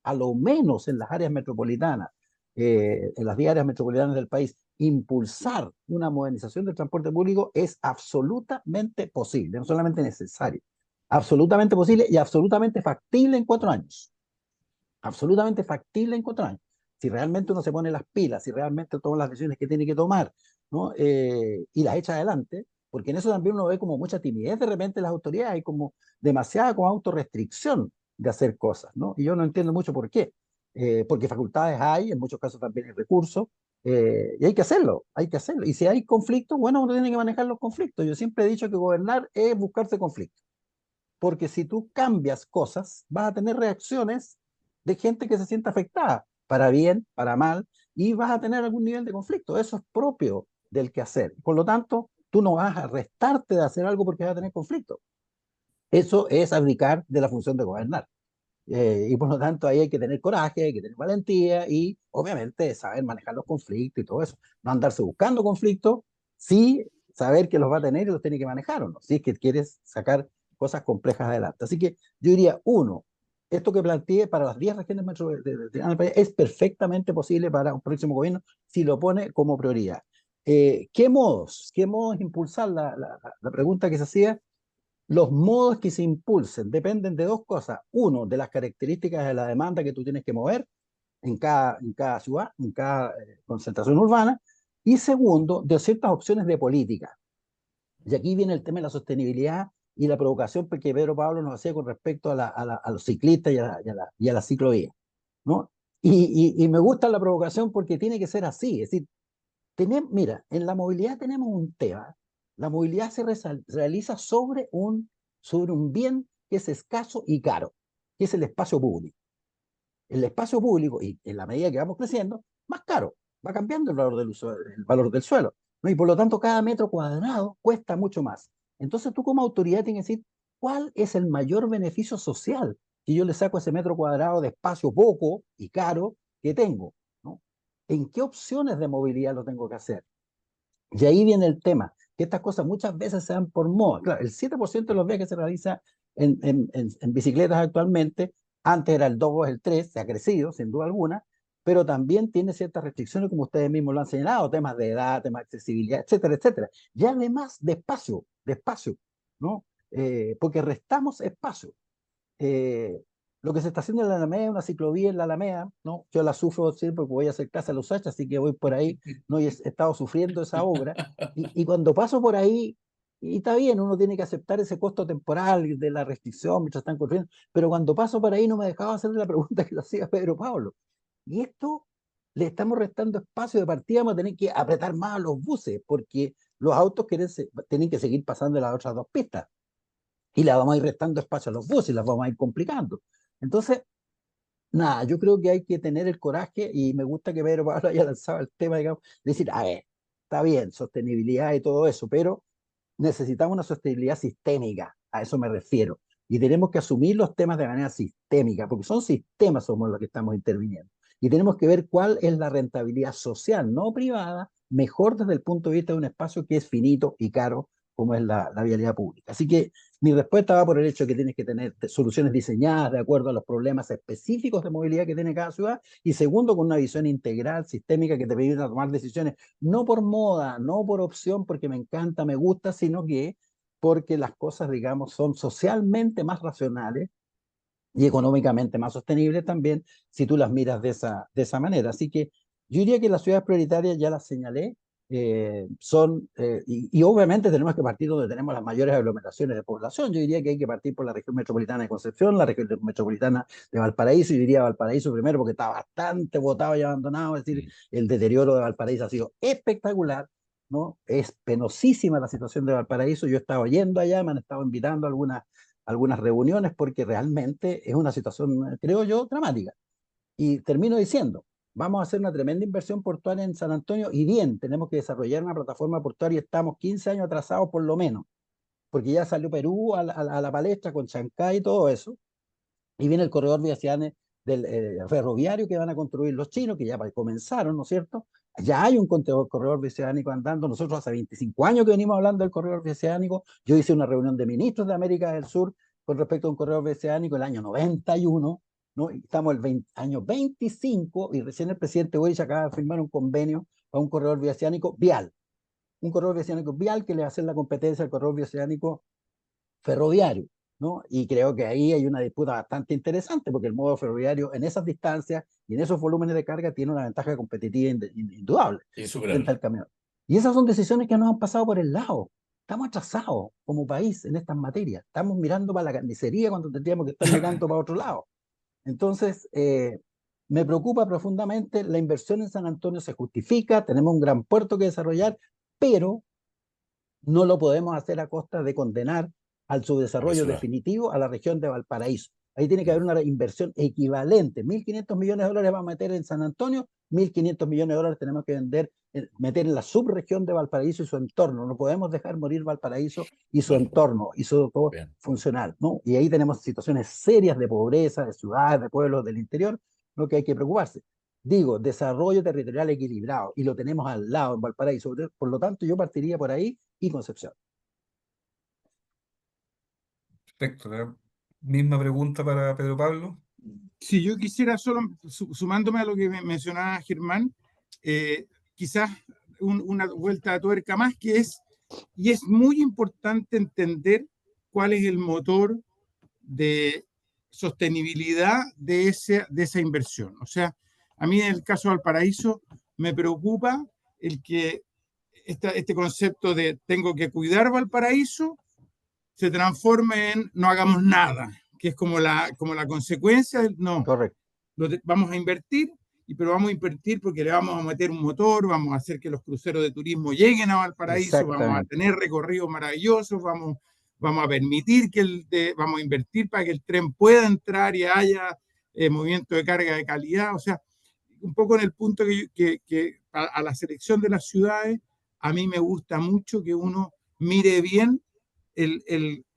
a lo menos en las áreas metropolitanas, en las 10 áreas metropolitanas del país, impulsar una modernización del transporte público es absolutamente posible, no solamente necesario, absolutamente posible y absolutamente factible en 4 años. Absolutamente factible en 4 años. Si realmente uno se pone las pilas, si realmente toma las decisiones que tiene que tomar, ¿no? Y las echa adelante, porque en eso también uno ve como mucha timidez de repente en las autoridades, hay como demasiada como autorrestricción de hacer cosas, ¿no? Y yo no entiendo mucho por qué. Porque facultades hay, en muchos casos también hay recursos, y hay que hacerlo, hay que hacerlo. Y si hay conflictos, bueno, uno tiene que manejar los conflictos. Yo siempre he dicho que gobernar es buscarse conflictos, porque si tú cambias cosas, vas a tener reacciones de gente que se siente afectada, para bien, para mal, y vas a tener algún nivel de conflicto. Eso es propio del quehacer. Por lo tanto, tú no vas a restarte de hacer algo porque vas a tener conflicto. Eso es abdicar de la función de gobernar. Y por lo tanto, ahí hay que tener coraje, hay que tener valentía y obviamente saber manejar los conflictos y todo eso. No andarse buscando conflictos, sí saber que los va a tener y los tiene que manejar o no, si es que quieres sacar cosas complejas adelante. Así que yo diría, uno, esto que planteé para las 10 regiones metropolitanas es perfectamente posible para un próximo gobierno si lo pone como prioridad. ¿Qué modos? ¿Qué modos impulsar? La pregunta que se hacía, los modos que se impulsen dependen de dos cosas. Uno, de las características de la demanda que tú tienes que mover en cada ciudad, en cada concentración urbana. Y segundo, de ciertas opciones de política. Y aquí viene el tema de la sostenibilidad y la provocación que Pedro Pablo nos hacía con respecto a los ciclistas y a la ciclovía, ¿no? Y me gusta la provocación porque tiene que ser así. Es decir, mira, en la movilidad tenemos un tema. La movilidad se realiza sobre un bien que es escaso y caro, que es el espacio público. El espacio público, y en la medida que vamos creciendo, más caro, va cambiando el valor del suelo, ¿no? Y por lo tanto, cada metro cuadrado cuesta mucho más. Entonces, tú como autoridad tienes que decir, ¿cuál es el mayor beneficio social que yo le saco a ese metro cuadrado de espacio poco y caro que tengo, ¿no? ¿En qué opciones de movilidad lo tengo que hacer? Y ahí viene el tema, que estas cosas muchas veces se dan por moda. Claro, el 7% de los viajes se realiza en bicicletas actualmente, antes era el 2, el 3, se ha crecido sin duda alguna, pero también tiene ciertas restricciones, como ustedes mismos lo han señalado, temas de edad, temas de accesibilidad, etcétera, etcétera. Y además de espacio, ¿no? Porque restamos espacio. eh, lo que se está haciendo en la Alameda es una ciclovía en la Alameda, ¿no? Yo la sufro siempre porque voy a hacer clase a los Usach, así que voy por ahí, ¿no? Y he estado sufriendo esa obra. Y cuando paso por ahí, y está bien, uno tiene que aceptar ese costo temporal de la restricción mientras están construyendo, pero cuando paso por ahí no me dejaba hacer la pregunta que le hacía Pedro Pablo. Y esto le estamos restando espacio de partida, vamos a tener que apretar más a los buses, porque los autos tienen que seguir pasando las otras dos pistas y le vamos a ir restando espacio a los buses y las vamos a ir complicando. Entonces, nada, yo creo que hay que tener el coraje y me gusta que Pedro Pablo haya lanzado el tema, digamos, de decir, a ver, está bien, sostenibilidad y todo eso, pero necesitamos una sostenibilidad sistémica, a eso me refiero. Y tenemos que asumir los temas de manera sistémica, porque son sistemas somos los que estamos interviniendo. Y tenemos que ver cuál es la rentabilidad social, no privada, mejor desde el punto de vista de un espacio que es finito y caro, como es la vialidad pública. Así que mi respuesta va por el hecho de que tienes que tener soluciones diseñadas de acuerdo a los problemas específicos de movilidad que tiene cada ciudad. Y segundo, con una visión integral, sistémica, que te permita tomar decisiones no por moda, no por opción, porque me encanta, me gusta, sino que porque las cosas, digamos, son socialmente más racionales y económicamente más sostenibles también si tú las miras de esa manera. Así que yo diría que las ciudades prioritarias ya las señalé, y obviamente tenemos que partir donde tenemos las mayores aglomeraciones de población. Yo diría que hay que partir por la región metropolitana de Concepción, la región metropolitana de Valparaíso. Yo diría Valparaíso primero porque está bastante botado y abandonado, es decir, el deterioro de Valparaíso ha sido espectacular, ¿no? Es penosísima la situación de Valparaíso. Yo he estado yendo allá, me han estado invitando a algunas reuniones porque realmente es una situación, creo yo, dramática. Y termino diciendo, vamos a hacer una tremenda inversión portuaria en San Antonio y bien, tenemos que desarrollar una plataforma portuaria y estamos 15 años atrasados por lo menos, porque ya salió Perú a la palestra con Chancay y todo eso, y viene el corredor Villacianes ferroviario que van a construir los chinos, que ya comenzaron, ¿no es cierto? Ya hay un corredor bioceánico andando. Nosotros hace 25 años que venimos hablando del corredor bioceánico. Yo hice una reunión de ministros de América del Sur con respecto a un corredor bioceánico el año 91, ¿no? Y estamos en el año 25 y recién el presidente Boric acaba de firmar un convenio para un corredor bioceánico vial. Un corredor bioceánico vial que le va a hacer la competencia al corredor bioceánico ferroviario, ¿no? Y creo que ahí hay una disputa bastante interesante, porque el modo ferroviario en esas distancias y en esos volúmenes de carga tiene una ventaja competitiva indudable frente Insuperable. al camión. Y esas son decisiones que nos han pasado por el lado. Estamos atrasados como país en estas materias. Estamos mirando para la carnicería cuando tendríamos que estar mirando para otro lado. Entonces, me preocupa profundamente. La inversión en San Antonio se justifica, tenemos un gran puerto que desarrollar, pero no lo podemos hacer a costa de condenar al subdesarrollo Ciudad. definitivo a la región de Valparaíso. Ahí tiene que haber una inversión equivalente. 1.500 millones de dólares vamos a meter en San Antonio, 1.500 millones de dólares tenemos que meter en la subregión de Valparaíso y su entorno. No podemos dejar morir Valparaíso y su Bueno, entorno, y sobre todo bien. funcional, ¿no? Y ahí tenemos situaciones serias de pobreza, de ciudades, de pueblos del interior, lo que hay que preocuparse. Digo, desarrollo territorial equilibrado, y lo tenemos al lado en Valparaíso. Por lo tanto, yo partiría por ahí y Concepción. Perfecto. La misma pregunta para Pedro Pablo. Si yo quisiera solo, sumándome a lo que mencionaba Germán, quizás una vuelta de tuerca más, y es muy importante entender cuál es el motor de sostenibilidad de esa inversión. O sea, a mí en el caso de Valparaíso me preocupa el que este concepto de tengo que cuidar Valparaíso se transforme en no hagamos nada, que es como la consecuencia del no. Correcto. Vamos a invertir, pero vamos a invertir porque le vamos a meter un motor, vamos a hacer que los cruceros de turismo lleguen a Valparaíso, vamos a tener recorridos maravillosos, vamos a permitir vamos a invertir para que el tren pueda entrar y haya movimiento de carga de calidad. O sea, un poco en el punto que a la selección de las ciudades, a mí me gusta mucho que uno mire bien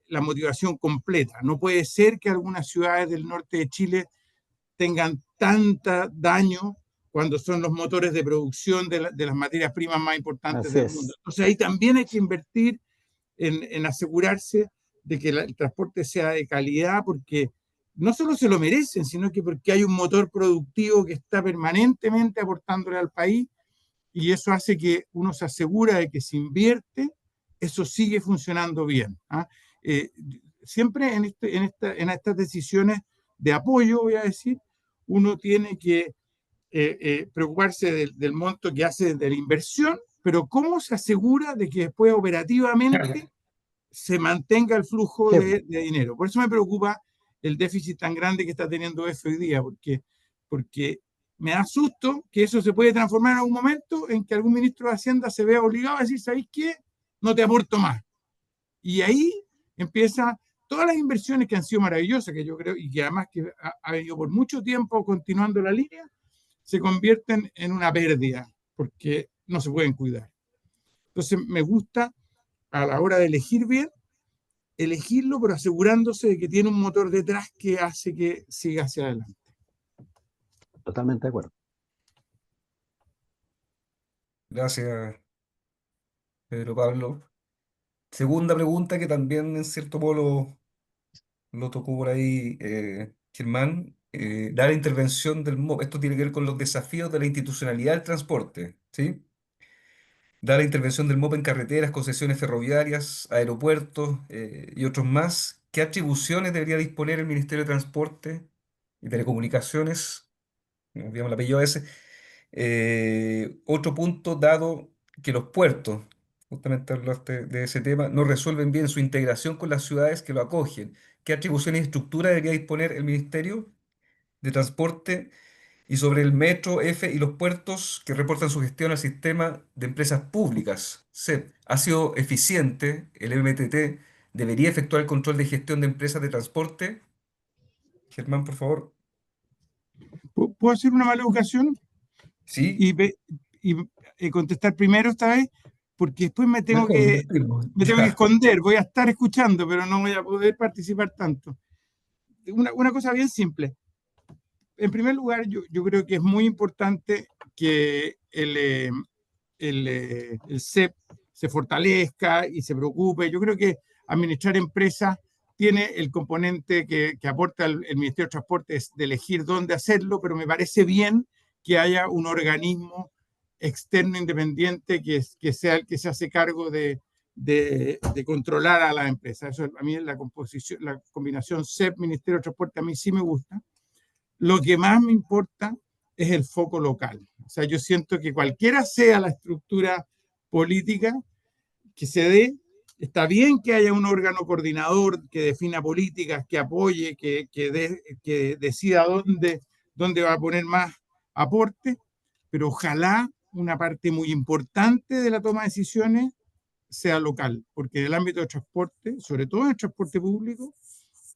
la motivación completa. No puede ser que algunas ciudades del norte de Chile tengan tanta daño cuando son los motores de producción de las materias primas más importantes del mundo. Entonces ahí también hay que invertir en asegurarse de que el transporte sea de calidad, porque no solo se lo merecen, sino que porque hay un motor productivo que está permanentemente aportándole al país, y eso hace que uno se asegura de que se invierte, eso sigue funcionando bien. Siempre en estas decisiones de apoyo, voy a decir, uno tiene que preocuparse del monto que hace de la inversión, pero cómo se asegura de que después operativamente se mantenga el flujo de dinero. Por eso me preocupa el déficit tan grande que está teniendo EFE hoy día, porque me da susto que eso se puede transformar en algún momento en que algún ministro de Hacienda se vea obligado a decir, ¿sabéis qué? No te aporto más. Y ahí empieza todas las inversiones que han sido maravillosas, que yo creo, y que además que ha venido por mucho tiempo continuando la línea, se convierten en una pérdida, porque no se pueden cuidar. Entonces me gusta, a la hora de elegir bien, elegirlo, pero asegurándose de que tiene un motor detrás que hace que siga hacia adelante. Totalmente de acuerdo. Gracias, Pedro Pablo. Segunda pregunta que también en cierto modo lo tocó por ahí Germán. Da la intervención del MOP. Esto tiene que ver con los desafíos de la institucionalidad del transporte, ¿sí? Da la intervención del MOP en carreteras, concesiones ferroviarias, aeropuertos y otros más. ¿Qué atribuciones debería disponer el Ministerio de Transporte y Telecomunicaciones? No olvidamos el apellido ese. Otro punto, dado que los puertos, justamente hablaste de ese tema, no resuelven bien su integración con las ciudades que lo acogen. ¿Qué atribuciones y estructura debería disponer el Ministerio de Transporte? Y sobre el metro, F y los puertos que reportan su gestión al sistema de empresas públicas, SEP, ¿ha sido eficiente? ¿El MTT debería efectuar el control de gestión de empresas de transporte? Germán, por favor. ¿Puedo hacer una mala educación? Sí. Y contestar primero esta vez, porque después me tengo que esconder. Voy a estar escuchando, pero no voy a poder participar tanto. Una cosa bien simple. en primer lugar, yo creo que es muy importante que el CEP se fortalezca y se preocupe. Yo creo que administrar empresas tiene el componente que aporta el Ministerio de Transporte es de elegir dónde hacerlo, pero me parece bien que haya un organismo externo independiente que sea el que se hace cargo de controlar a las empresas. Eso a mí la combinación CEP-Ministerio de Transporte a mí sí me gusta. Lo que más me importa es el foco local. O sea, yo siento que cualquiera sea la estructura política que se dé, está bien que haya un órgano coordinador que defina políticas, que apoye, que decida dónde va a poner más aporte, pero ojalá una parte muy importante de la toma de decisiones sea local, porque en el ámbito de transporte, sobre todo en el transporte público,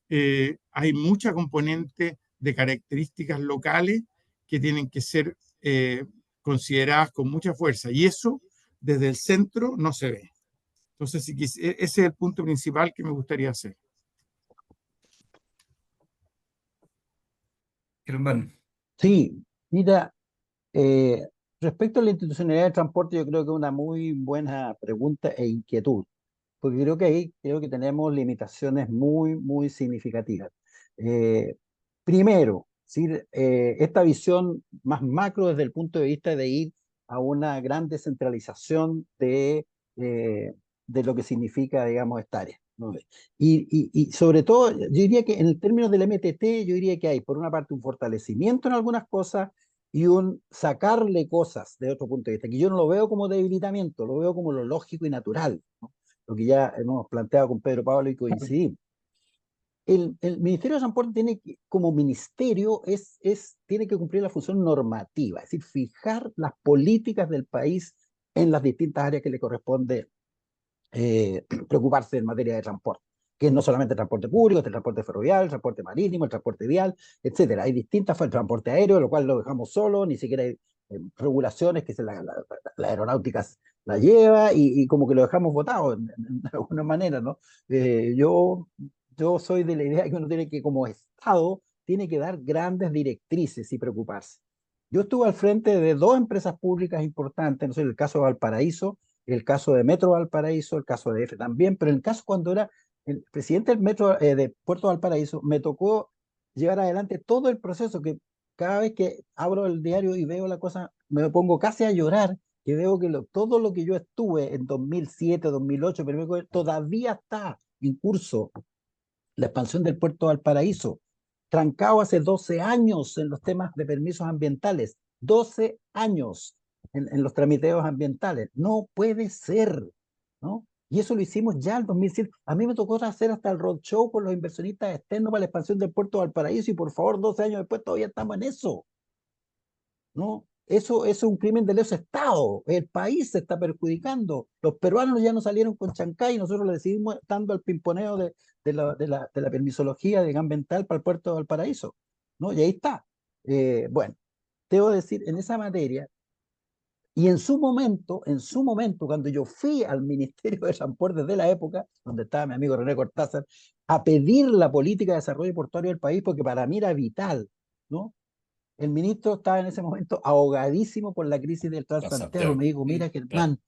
hay mucha componente de características locales que tienen que ser consideradas con mucha fuerza, y eso desde el centro no se ve. Entonces, ese es el punto principal que me gustaría hacer. Germán. Sí, mira, eh, respecto a la institucionalidad del transporte, yo creo que es una muy buena pregunta e inquietud, porque creo que ahí creo que tenemos limitaciones muy, muy significativas. Eh, Primero, ¿sí? Esta visión más macro desde el punto de vista de ir a una gran descentralización de lo que significa, digamos, esta área, ¿no? Y sobre todo, yo diría que en el término del MTT, yo diría que hay, por una parte, un fortalecimiento en algunas cosas y un sacarle cosas de otro punto de vista, que yo no lo veo como debilitamiento, lo veo como lo lógico y natural, ¿no? Lo que ya hemos planteado con Pedro Pablo y coincidimos. El Ministerio de Transporte tiene que, como ministerio, tiene que cumplir la función normativa, es decir, fijar las políticas del país en las distintas áreas que le corresponde preocuparse en materia de transporte, que es no solamente el transporte público, el transporte ferroviario, el transporte marítimo, el transporte vial, etcétera. Hay distintas, el transporte aéreo, lo cual lo dejamos solo, ni siquiera hay regulaciones que la aeronáutica la lleva y como que lo dejamos votado de alguna manera, ¿no? Eh, yo, yo soy de la idea que uno tiene que, como Estado, tiene que dar grandes directrices y preocuparse. Yo estuve al frente de dos empresas públicas importantes, no sé, el caso de Valparaíso, el caso de Metro Valparaíso, el caso de EFE también, pero en el caso cuando era el presidente del Metro de Puerto Valparaíso, me tocó llevar adelante todo el proceso que cada vez que abro el diario y veo la cosa, me pongo casi a llorar, que veo que todo lo que yo estuve en 2007, 2008, pero todavía está en curso la expansión del puerto de Valparaíso, trancado hace 12 años en los temas de permisos ambientales, 12 años en los tramiteos ambientales. No puede ser, ¿no? Y eso lo hicimos ya en 2007. A mí me tocó hacer hasta el roadshow con los inversionistas externos para la expansión del puerto de Valparaíso y por favor, 12 años después todavía estamos en eso, ¿no? Eso es un crimen de lesa Estado. El país se está perjudicando. Los peruanos ya no salieron con Chancay y nosotros le decidimos dando al pimponeo de la permisología ambiental para el puerto de Valparaíso, ¿no? Y ahí está. Bueno, debo decir, en esa materia, y en su momento, cuando yo fui al Ministerio de Transportes de la época, donde estaba mi amigo René Cortázar, a pedir la política de desarrollo portuario del país, porque para mí era vital, ¿no? El ministro estaba en ese momento ahogadísimo por la crisis del Transantiago. Santiago. Me dijo, mira, Claro. Germán,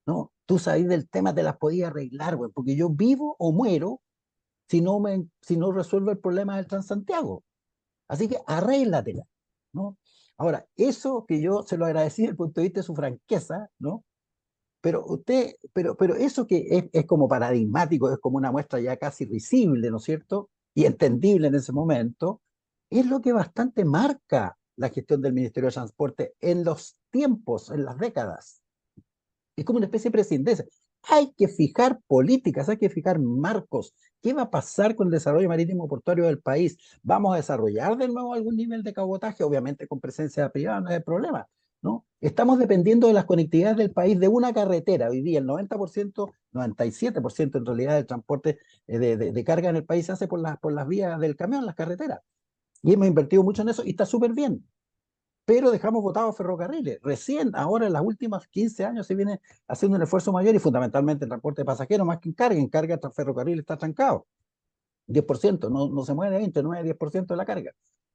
no, tú sabes del tema, te las podías arreglar, güey, porque yo vivo o muero si no resuelvo el problema del Transantiago. Así que arréglatela, ¿no? Ahora, eso que yo se lo agradecí desde el punto de vista de su franqueza, ¿no? Pero eso que es como paradigmático, es como una muestra ya casi risible, ¿no es cierto? Y entendible en ese momento, es lo que bastante marca la gestión del Ministerio de Transporte en los tiempos, en las décadas. Es como una especie de presidencia. Hay que fijar políticas, hay que fijar marcos. ¿Qué va a pasar con el desarrollo marítimo portuario del país? ¿Vamos a desarrollar de nuevo algún nivel de cabotaje? Obviamente con presencia privada no hay problema, ¿no? Estamos dependiendo de las conectividades del país de una carretera. Hoy día el 90%, 97% en realidad del transporte de carga en el país se hace por las vías del camión, las carreteras. Y hemos invertido mucho en eso y está súper bien, pero dejamos botados ferrocarriles. Recién, ahora en los últimos 15 años se viene haciendo un esfuerzo mayor y fundamentalmente el transporte de pasajeros, más que en carga el ferrocarril está trancado. 10%, no se mueve 20, 9, 10% de la carga.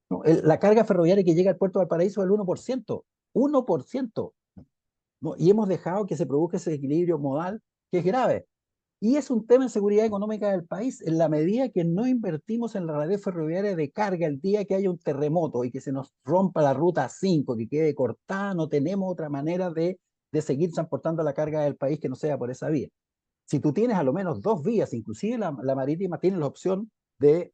¿no? La carga ferroviaria que llega al puerto de Valparaíso es el 1%, 1%, ¿no? Y hemos dejado que se produzca ese equilibrio modal que es grave. Y es un tema de seguridad económica del país en la medida que no invertimos en la red ferroviaria de carga el día que haya un terremoto y que se nos rompa la ruta 5, que quede cortada, no tenemos otra manera de seguir transportando la carga del país que no sea por esa vía. Si tú tienes a lo menos dos vías, inclusive la marítima, tienes la opción de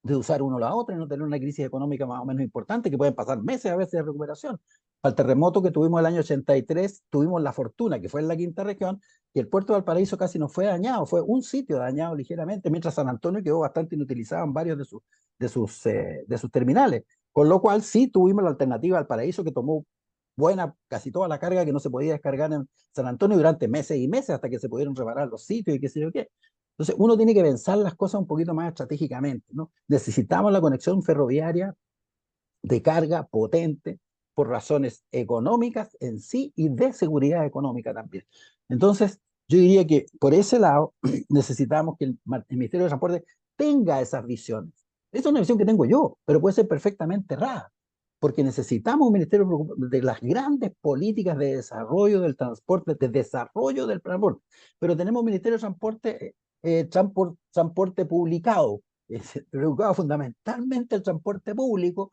usar uno la otra y no tener una crisis económica más o menos importante, que pueden pasar meses a veces de recuperación. Para el terremoto que tuvimos el año 83, tuvimos la fortuna, que fue en la quinta región, y el puerto de Valparaíso casi no fue dañado, fue un sitio dañado ligeramente, mientras San Antonio quedó bastante inutilizado en varios de sus terminales. Con lo cual sí tuvimos la alternativa al Paraíso, que tomó buena, casi toda la carga que no se podía descargar en San Antonio durante meses y meses hasta que se pudieron reparar los sitios y qué sé yo qué. Entonces, uno tiene que pensar las cosas un poquito más estratégicamente, ¿no? Necesitamos la conexión ferroviaria de carga potente por razones económicas en sí y de seguridad económica también. Entonces, yo diría que por ese lado necesitamos que el Ministerio de Transporte tenga esas visiones. Esa es una visión que tengo yo, pero puede ser perfectamente errada, porque necesitamos un ministerio de las grandes políticas de desarrollo del transporte, de desarrollo del transporte, pero tenemos un ministerio de transporte, transporte publicado, preocupado fundamentalmente el transporte público,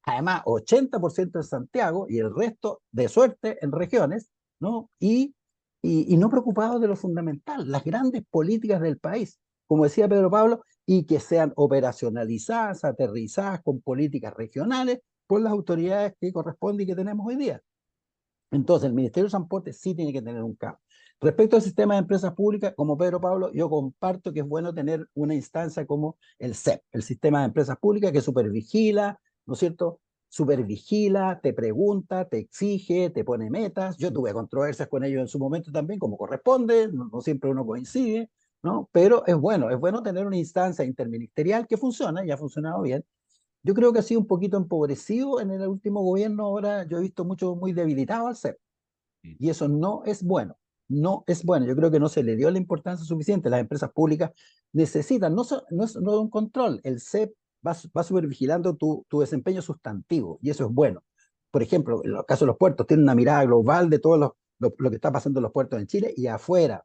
además 80% en Santiago y el resto de suerte en regiones, ¿no? Y no preocupados de lo fundamental, las grandes políticas del país, como decía Pedro Pablo, y que sean operacionalizadas, aterrizadas con políticas regionales por las autoridades que corresponden y que tenemos hoy día. Entonces, el Ministerio de Transporte sí tiene que tener un cambio. Respecto al sistema de empresas públicas, como Pedro Pablo, yo comparto que es bueno tener una instancia como el CEP, el Sistema de Empresas Públicas, que supervigila, ¿no es cierto? Supervigila, te pregunta, te exige, te pone metas. Yo tuve controversias con ellos en su momento también, como corresponde, no siempre uno coincide, ¿no? Pero es bueno tener una instancia interministerial que funciona y ha funcionado bien. Yo creo que ha sido un poquito empobrecido en el último gobierno. Ahora yo he visto mucho muy debilitado al CEP y eso no es bueno. No es bueno. Yo creo que no se le dio la importancia suficiente. Las empresas públicas necesitan, no un control. El CEP va supervigilando tu desempeño sustantivo y eso es bueno. Por ejemplo, en el caso de los puertos, tiene una mirada global de todo lo que está pasando en los puertos en Chile y afuera.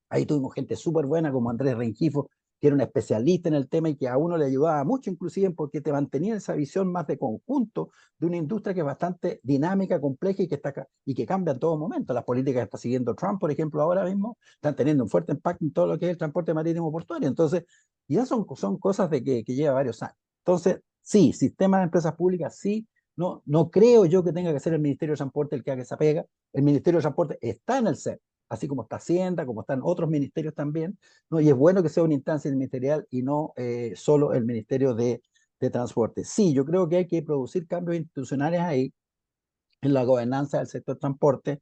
Ahí tuvimos gente súper buena como Andrés Rengifo, que era un especialista en el tema y que a uno le ayudaba mucho, inclusive porque te mantenía esa visión más de conjunto de una industria que es bastante dinámica, compleja y que cambia en todo momento. Las políticas que está siguiendo Trump, por ejemplo, ahora mismo, están teniendo un fuerte impacto en todo lo que es el transporte marítimo portuario. Entonces, ya son cosas que lleva varios años. Entonces, sí, sistema de empresas públicas, sí. No creo yo que tenga que ser el Ministerio de Transporte el que haga esa pega. El Ministerio de Transporte está en el CEP, así como está Hacienda, como están otros ministerios también, ¿no? Y es bueno que sea una instancia ministerial y no solo el Ministerio de Transporte. Sí, yo creo que hay que producir cambios institucionales ahí en la gobernanza del sector transporte,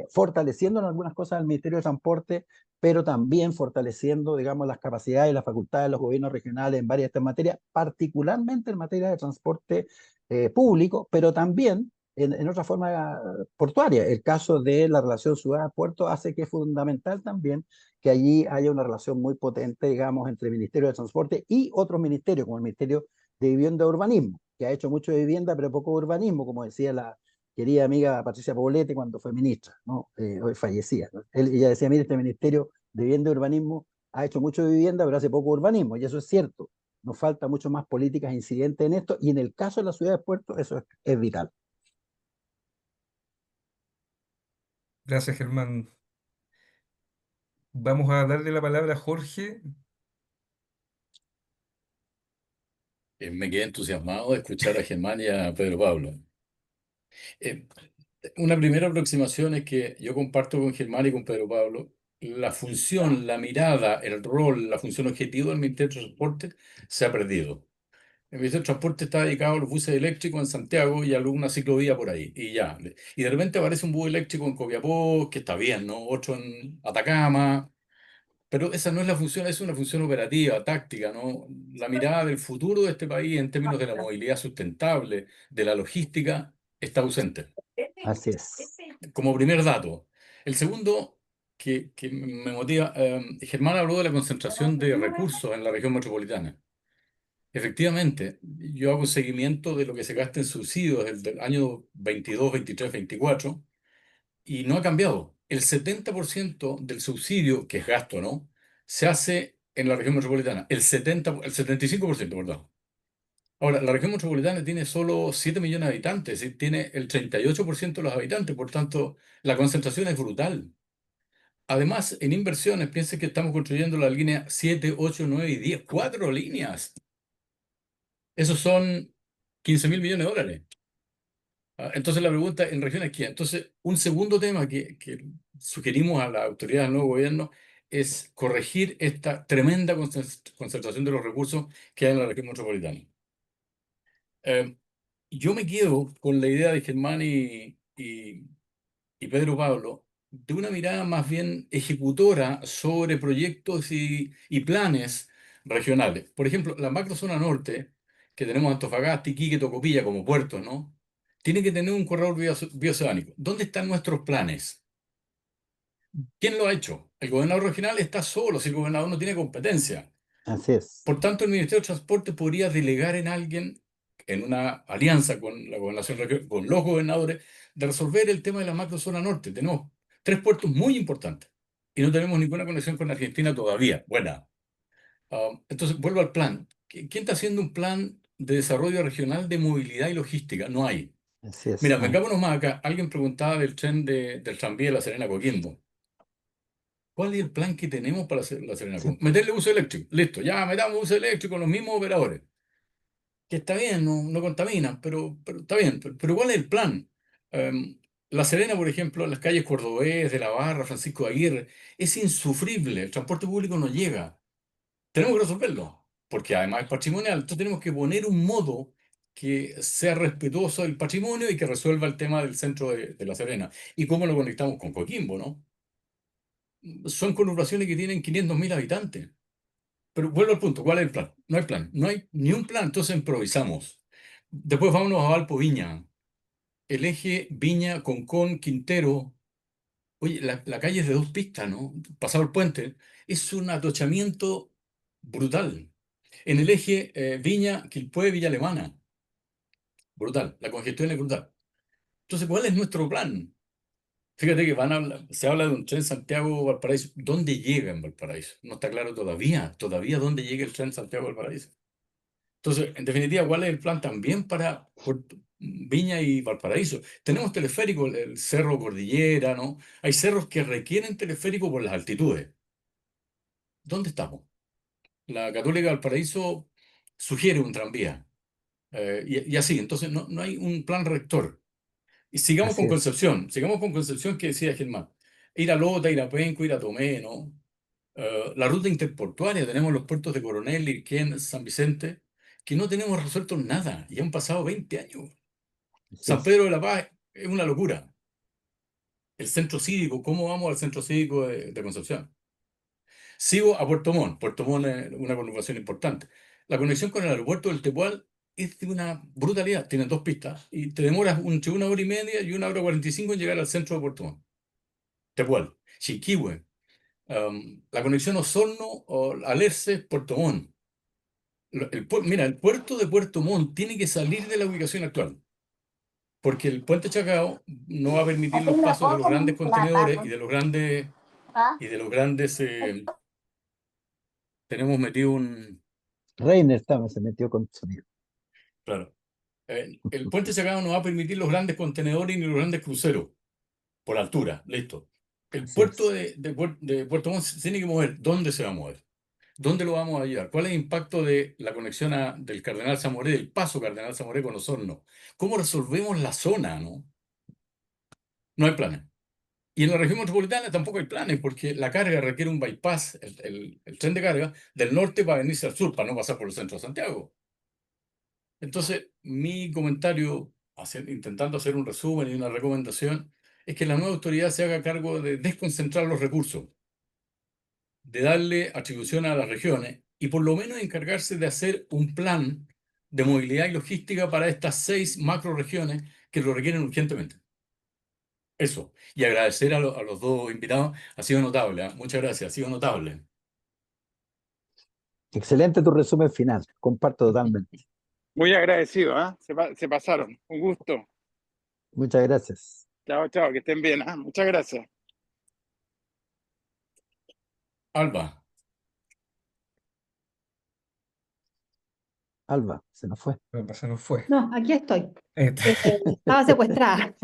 fortaleciendo en algunas cosas al Ministerio de Transporte, pero también fortaleciendo, digamos, las capacidades y las facultades de los gobiernos regionales en varias de estas materias, particularmente en materia de transporte público, pero también en otra forma portuaria. El caso de la relación ciudad-puerto hace que es fundamental también que allí haya una relación muy potente, digamos, entre el Ministerio de Transporte y otros ministerios, como el Ministerio de Vivienda y Urbanismo, que ha hecho mucho de vivienda, pero poco de urbanismo, como decía la querida amiga Patricia Poblete cuando fue ministra, ¿no? Hoy fallecía, ¿no? Ella decía, mire, este Ministerio de Vivienda y Urbanismo ha hecho mucho de vivienda, pero hace poco urbanismo, y eso es cierto. Nos falta mucho más políticas incidentes en esto, y en el caso de la ciudad de Puerto, eso es vital. Gracias, Germán. Vamos a darle la palabra a Jorge. Me quedé entusiasmado de escuchar a Germán y a Pedro Pablo. Eh, una primera aproximación es que yo comparto con Germán y con Pedro Pablo la función, la mirada, el rol, la función objetivo del Ministerio de Transporte se ha perdido. El Ministerio de Transporte está dedicado a los buses eléctricos en Santiago y a alguna ciclovía por ahí, y ya. Y de repente aparece un bus eléctrico en Copiapó, que está bien, ¿no? Otro en Atacama, pero esa no es la función, es una función operativa, táctica, ¿no? La mirada del futuro de este país en términos de la movilidad sustentable, de la logística, está ausente, Así es. como primer dato. El segundo que me motiva, Germán habló de la concentración de recursos en la región metropolitana. Efectivamente, yo hago seguimiento de lo que se gasta en subsidios desde el año 22, 23, 24 y no ha cambiado. El 70% del subsidio, que es gasto, ¿no? Se hace en la región metropolitana. El 75%, perdón. Ahora, la región metropolitana tiene solo 7 millones de habitantes y tiene el 38% de los habitantes, por tanto, la concentración es brutal. Además, en inversiones, piensen que estamos construyendo la línea 7, 8, 9 y 10, 4 líneas. Esos son 15.000 millones de dólares. Entonces, la pregunta en regiones ¿qué? Entonces, un segundo tema que sugerimos a la autoridad del nuevo gobierno es corregir esta tremenda concentración de los recursos que hay en la región metropolitana. Eh, yo me quedo con la idea de Germán y Pedro Pablo de una mirada más bien ejecutora sobre proyectos y planes regionales. Por ejemplo, la macrozona norte, que tenemos Antofagasta, Iquique, Tocopilla como puertos, ¿no? Tiene que tener un corredor bioceánico. ¿Dónde están nuestros planes? ¿Quién lo ha hecho? El gobernador regional está solo, si el gobernador no tiene competencia. Así es, Por tanto, el Ministerio de Transporte podría delegar en alguien, en una alianza con la gobernación, con los gobernadores, de resolver el tema de la macrozona norte. Tenemos 3 puertos muy importantes y no tenemos ninguna conexión con Argentina todavía. Buena. Entonces, vuelvo al plan. ¿Quién está haciendo un plan de desarrollo regional de movilidad y logística? No hay. así es. Mira, vengámonos más acá. Alguien preguntaba del tren del tranvía de La Serena a Coquimbo. ¿Cuál es el plan que tenemos para hacer La Serena a Sí, Coquimbo? Meterle uso eléctrico. Listo, ya metamos uso eléctrico con los mismos operadores. Que está bien, no contaminan, pero está bien. Pero ¿cuál es el plan? La Serena, por ejemplo, las calles Cordobés, de la Barra, Francisco de Aguirre, es insufrible. El transporte público no llega. Tenemos que resolverlo, porque además es patrimonial. Entonces tenemos que poner un modo que sea respetuoso del patrimonio y que resuelva el tema del centro de La Serena. ¿Y cómo lo conectamos con Coquimbo, no? Son conurbaciones que tienen 500.000 habitantes. Pero vuelvo al punto, ¿cuál es el plan? No hay plan, no hay ni un plan, entonces improvisamos. Después vámonos a Valpo Viña, el eje Viña, Concón, Quintero. Oye, la calle es de 2 pistas, ¿no? Pasado el puente, es un atochamiento brutal. En el eje Viña, Quilpué, Villa Alemana, brutal, la congestión es brutal. Entonces, ¿cuál es nuestro plan? Fíjate que se habla de un tren Santiago-Valparaíso. ¿Dónde llega en Valparaíso? No está claro todavía dónde llega el tren Santiago-Valparaíso. Entonces, en definitiva, ¿cuál es el plan también para Viña y Valparaíso? Tenemos teleférico, el Cerro Cordillera, ¿no? Hay cerros que requieren teleférico por las altitudes. ¿Dónde estamos? La Católica de Valparaíso sugiere un tranvía. Y así, entonces no hay un plan rector. Y así es. sigamos con Concepción que decía Germán. Ir a Lota, ir a Penco, ir a Tomé, ¿no? La ruta interportuaria, tenemos los puertos de Coronel, Irquén, San Vicente, que no tenemos resuelto nada, y han pasado 20 años. Así San es. Pedro de la Paz es una locura. El centro cívico, ¿cómo vamos al centro cívico de Concepción? Sigo a Puerto Montt. Puerto Montt es una conurbación importante. La conexión con el aeropuerto del Tepual es de una brutalidad. Tiene 2 pistas y te demoras entre 1 hora y media y 1 hora 45 en llegar al centro de Puerto Montt. Tepual, Chiquihue, la conexión Osorno o Alerce, Puerto Montt. Mira, el puerto de Puerto Montt tiene que salir de la ubicación actual, porque el puente Chacao no va a permitir los pasos de los grandes contenedores y de los grandes. Tenemos metido un. Reiner también se metió con sonido. Claro. El puente Chacao no va a permitir los grandes contenedores ni los grandes cruceros por altura. Listo. El Así puerto es. de Puerto Montt se tiene que mover. ¿Dónde se va a mover? ¿Dónde lo vamos a llevar? ¿Cuál es el impacto de la conexión del Cardenal Zamoré, del paso Cardenal Zamoré con Osorno? ¿Cómo resolvemos la zona, no? No hay planes. Y en la región metropolitana tampoco hay planes, porque la carga requiere un bypass, el tren de carga, del norte para venirse al sur, para no pasar por el centro de Santiago. Entonces, mi comentario, intentando hacer un resumen y una recomendación, es que la nueva autoridad se haga cargo de desconcentrar los recursos, de darle atribución a las regiones y por lo menos encargarse de hacer un plan de movilidad y logística para estas 6 macroregiones que lo requieren urgentemente. Eso. Y agradecer a los dos invitados. Ha sido notable, ¿eh? Muchas gracias. Ha sido notable. Excelente tu resumen final, comparto totalmente. Muy agradecido, ¿ah? Se pasaron. Un gusto. Muchas gracias. Chao, chao, que estén bien, ¿ah? Muchas gracias. Alba, Alba, se nos fue. Se nos fue. No, aquí estoy. Ahí está. Estaba secuestrada.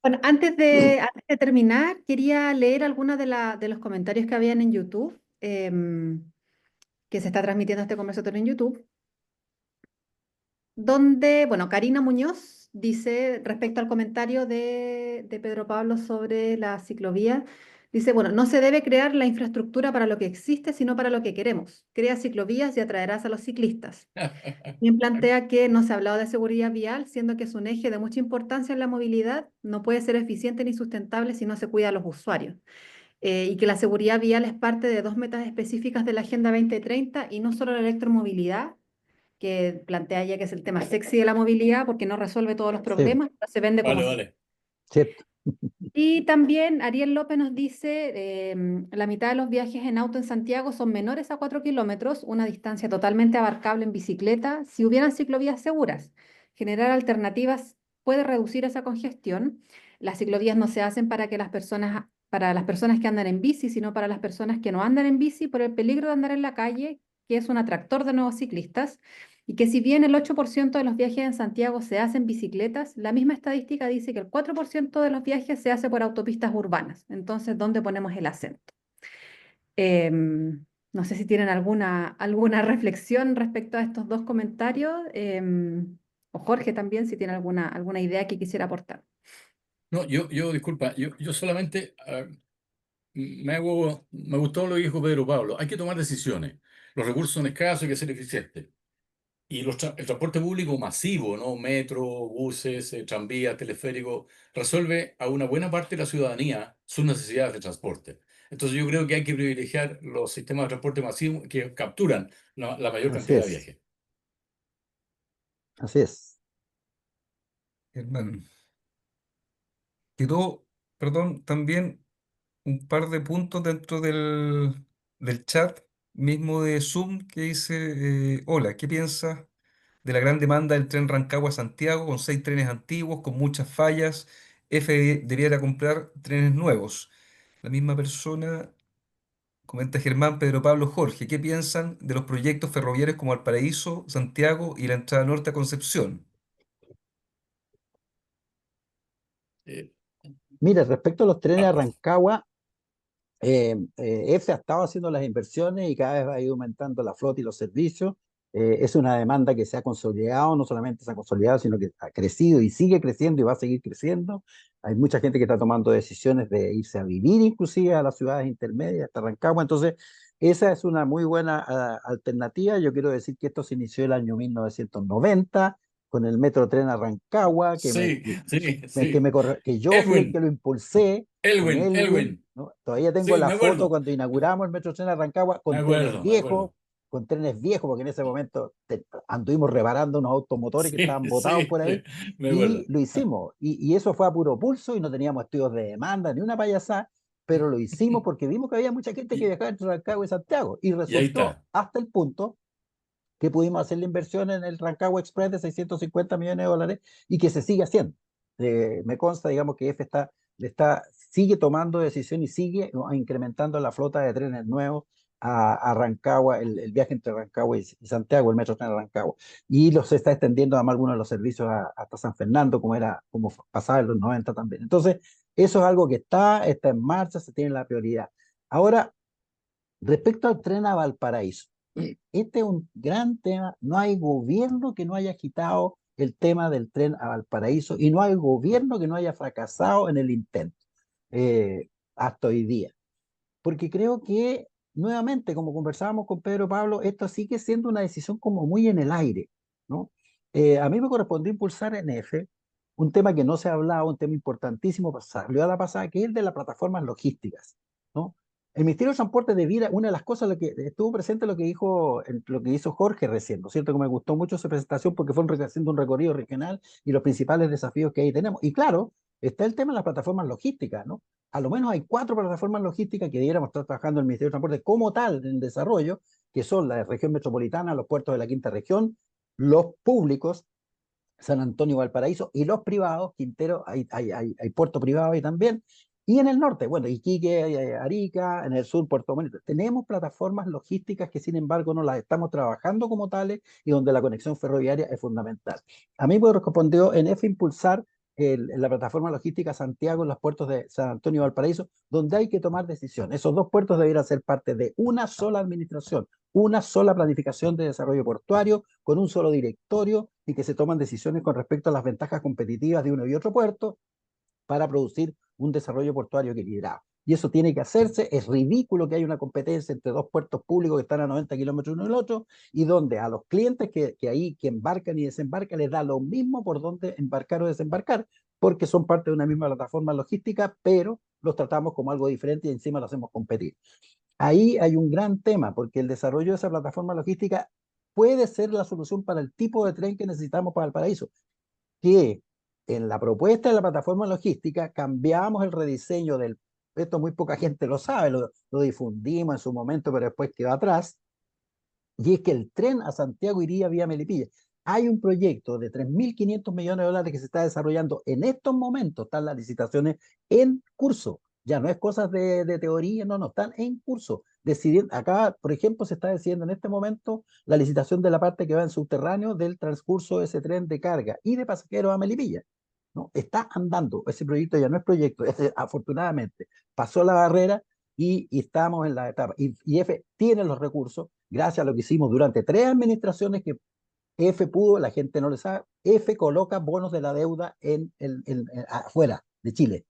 Bueno, antes de terminar, quería leer algunos de los comentarios que habían en YouTube, que se está transmitiendo este conversatorio en YouTube, donde, bueno, Karina Muñoz dice, respecto al comentario de Pedro Pablo sobre la ciclovía, dice, bueno, no se debe crear la infraestructura para lo que existe, sino para lo que queremos. Crea ciclovías y atraerás a los ciclistas. También plantea que no se ha hablado de seguridad vial, siendo que es un eje de mucha importancia en la movilidad, no puede ser eficiente ni sustentable si no se cuida a los usuarios. Y que la seguridad vial es parte de dos metas específicas de la Agenda 2030 y no solo la electromovilidad, que plantea ya que es el tema sexy de la movilidad porque no resuelve todos los Sí, problemas, pero se vende como vale, si. vale. cierto. Y también Ariel López nos dice, la mitad de los viajes en auto en Santiago son menores a 4 kilómetros, una distancia totalmente abarcable en bicicleta, si hubieran ciclovías seguras. Generar alternativas puede reducir esa congestión. Las ciclovías no se hacen para las personas que andan en bici, sino para las personas que no andan en bici por el peligro de andar en la calle, que es un atractor de nuevos ciclistas. Y que si bien el 8% de los viajes en Santiago se hacen en bicicletas, la misma estadística dice que el 4% de los viajes se hace por autopistas urbanas. Entonces, ¿dónde ponemos el acento? No sé si tienen alguna reflexión respecto a estos dos comentarios, o Jorge también, si tiene alguna idea que quisiera aportar. No, disculpa, yo solamente me gustó lo que dijo Pedro Pablo. Hay que tomar decisiones. Los recursos son escasos, hay que ser eficientes. Y el transporte público masivo, ¿no? Metro, buses, tranvías, teleféricos, resuelve a una buena parte de la ciudadanía sus necesidades de transporte. Entonces yo creo que hay que privilegiar los sistemas de transporte masivo que capturan la mayor Así cantidad de es, viajes. así es. Hermano. Quedó, perdón, también un par de puntos dentro del chat mismo de Zoom que dice, hola, ¿qué piensas de la gran demanda del tren Rancagua-Santiago con 6 trenes antiguos, con muchas fallas? Debiera comprar trenes nuevos. La misma persona comenta Germán, Pedro Pablo, Jorge, ¿qué piensan de los proyectos ferroviarios como Valparaíso, Santiago y la entrada norte a Concepción? Eh, Mira, respecto a los trenes a Acuerdo. Rancagua, EFE ha estado haciendo las inversiones y cada vez va a ir aumentando la flota y los servicios. Es una demanda que se ha consolidado, no solamente se ha consolidado, sino que ha crecido y sigue creciendo y va a seguir creciendo. Hay mucha gente que está tomando decisiones de irse a vivir inclusive a las ciudades intermedias, hasta Rancagua. Entonces, esa es una muy buena alternativa. Yo quiero decir que esto se inició el año 1990 con el Metro Tren a Rancagua, Sí, sí, sí. que yo fui el que Elwin, lo impulsé con Elwin, Elwin. ¿no? Todavía tengo Sí, la me foto acuerdo, cuando inauguramos el Metro Tren a Rancagua me acuerdo. con trenes viejos, porque en ese momento anduvimos reparando unos automotores que Sí, estaban botados sí, por sí, ahí me y acuerdo. lo hicimos. Y eso fue a puro pulso y no teníamos estudios de demanda ni una payasada, pero lo hicimos porque vimos que había mucha gente que Y, viajaba entre Rancagua y Santiago y y ahí resultó está. hasta el punto que pudimos hacer la inversión en el Rancagua Express de 650 millones de dólares y que se sigue haciendo. Me consta, digamos, que EFE sigue tomando decisión y sigue, ¿no?, incrementando la flota de trenes nuevos a Rancagua, el viaje entre Rancagua y Santiago, el metro tren a Rancagua. Y los está extendiendo además algunos de los servicios hasta San Fernando, como pasaba en los 90 también. Entonces, eso es algo que está en marcha, se tiene la prioridad. Ahora, respecto al tren a Valparaíso, este es un gran tema. No hay gobierno que no haya agitado el tema del tren a Valparaíso y no hay gobierno que no haya fracasado en el intento hasta hoy día. Porque creo que, nuevamente, como conversábamos con Pedro Pablo, esto sigue siendo una decisión como muy en el aire, ¿no? A mí me correspondió impulsar en EFE un tema que no se ha hablado, un tema importantísimo, salió a la pasada, que es el de las plataformas logísticas, ¿no? El Ministerio de Transporte debiera, una de las cosas, lo que estuvo presente lo que hizo Jorge recién, ¿no es cierto? Que me gustó mucho su presentación porque fue haciendo un recorrido regional y los principales desafíos que ahí tenemos. Y claro, está el tema de las plataformas logísticas, ¿no? A lo menos hay 4 plataformas logísticas que debiéramos estar trabajando en el Ministerio de Transporte como tal en desarrollo, que son la región metropolitana, los puertos de la quinta región, los públicos, San Antonio, Valparaíso, y los privados, Quintero, hay puerto privado ahí también, y en el norte, bueno, Iquique, Arica, en el sur, Puerto Montt. Tenemos plataformas logísticas que sin embargo no las estamos trabajando como tales y donde la conexión ferroviaria es fundamental. A mí me correspondió en EFE impulsar la plataforma logística Santiago en los puertos de San Antonio y Valparaíso, donde hay que tomar decisiones. Esos dos puertos debieran ser parte de una sola administración, una sola planificación de desarrollo portuario, con un solo directorio y que se toman decisiones con respecto a las ventajas competitivas de uno y otro puerto para producir un desarrollo portuario equilibrado. Y eso tiene que hacerse. Es ridículo que haya una competencia entre dos puertos públicos que están a 90 kilómetros uno del otro y donde a los clientes que embarcan y desembarcan les da lo mismo por dónde embarcar o desembarcar, porque son parte de una misma plataforma logística, pero los tratamos como algo diferente y encima lo hacemos competir. Ahí hay un gran tema, porque el desarrollo de esa plataforma logística puede ser la solución para el tipo de tren que necesitamos para el paraíso, que en la propuesta de la plataforma logística cambiamos el rediseño del, esto muy poca gente lo sabe, lo difundimos en su momento, pero después quedó atrás, y es que el tren a Santiago iría vía Melipilla. Hay un proyecto de 3.500 millones de dólares que se está desarrollando en estos momentos, están las licitaciones en curso, ya no es cosas de teoría, no, no, están en curso. Acá, por ejemplo, se está decidiendo en este momento la licitación de la parte que va en subterráneo del transcurso de ese tren de carga y de pasajeros a Melipilla. ¿No? Está andando, ese proyecto ya no es proyecto, afortunadamente pasó la barrera y estamos en la etapa. Y EFE tiene los recursos, gracias a lo que hicimos durante 3 administraciones que EFE pudo, la gente no le sabe, EFE coloca bonos de la deuda afuera de Chile.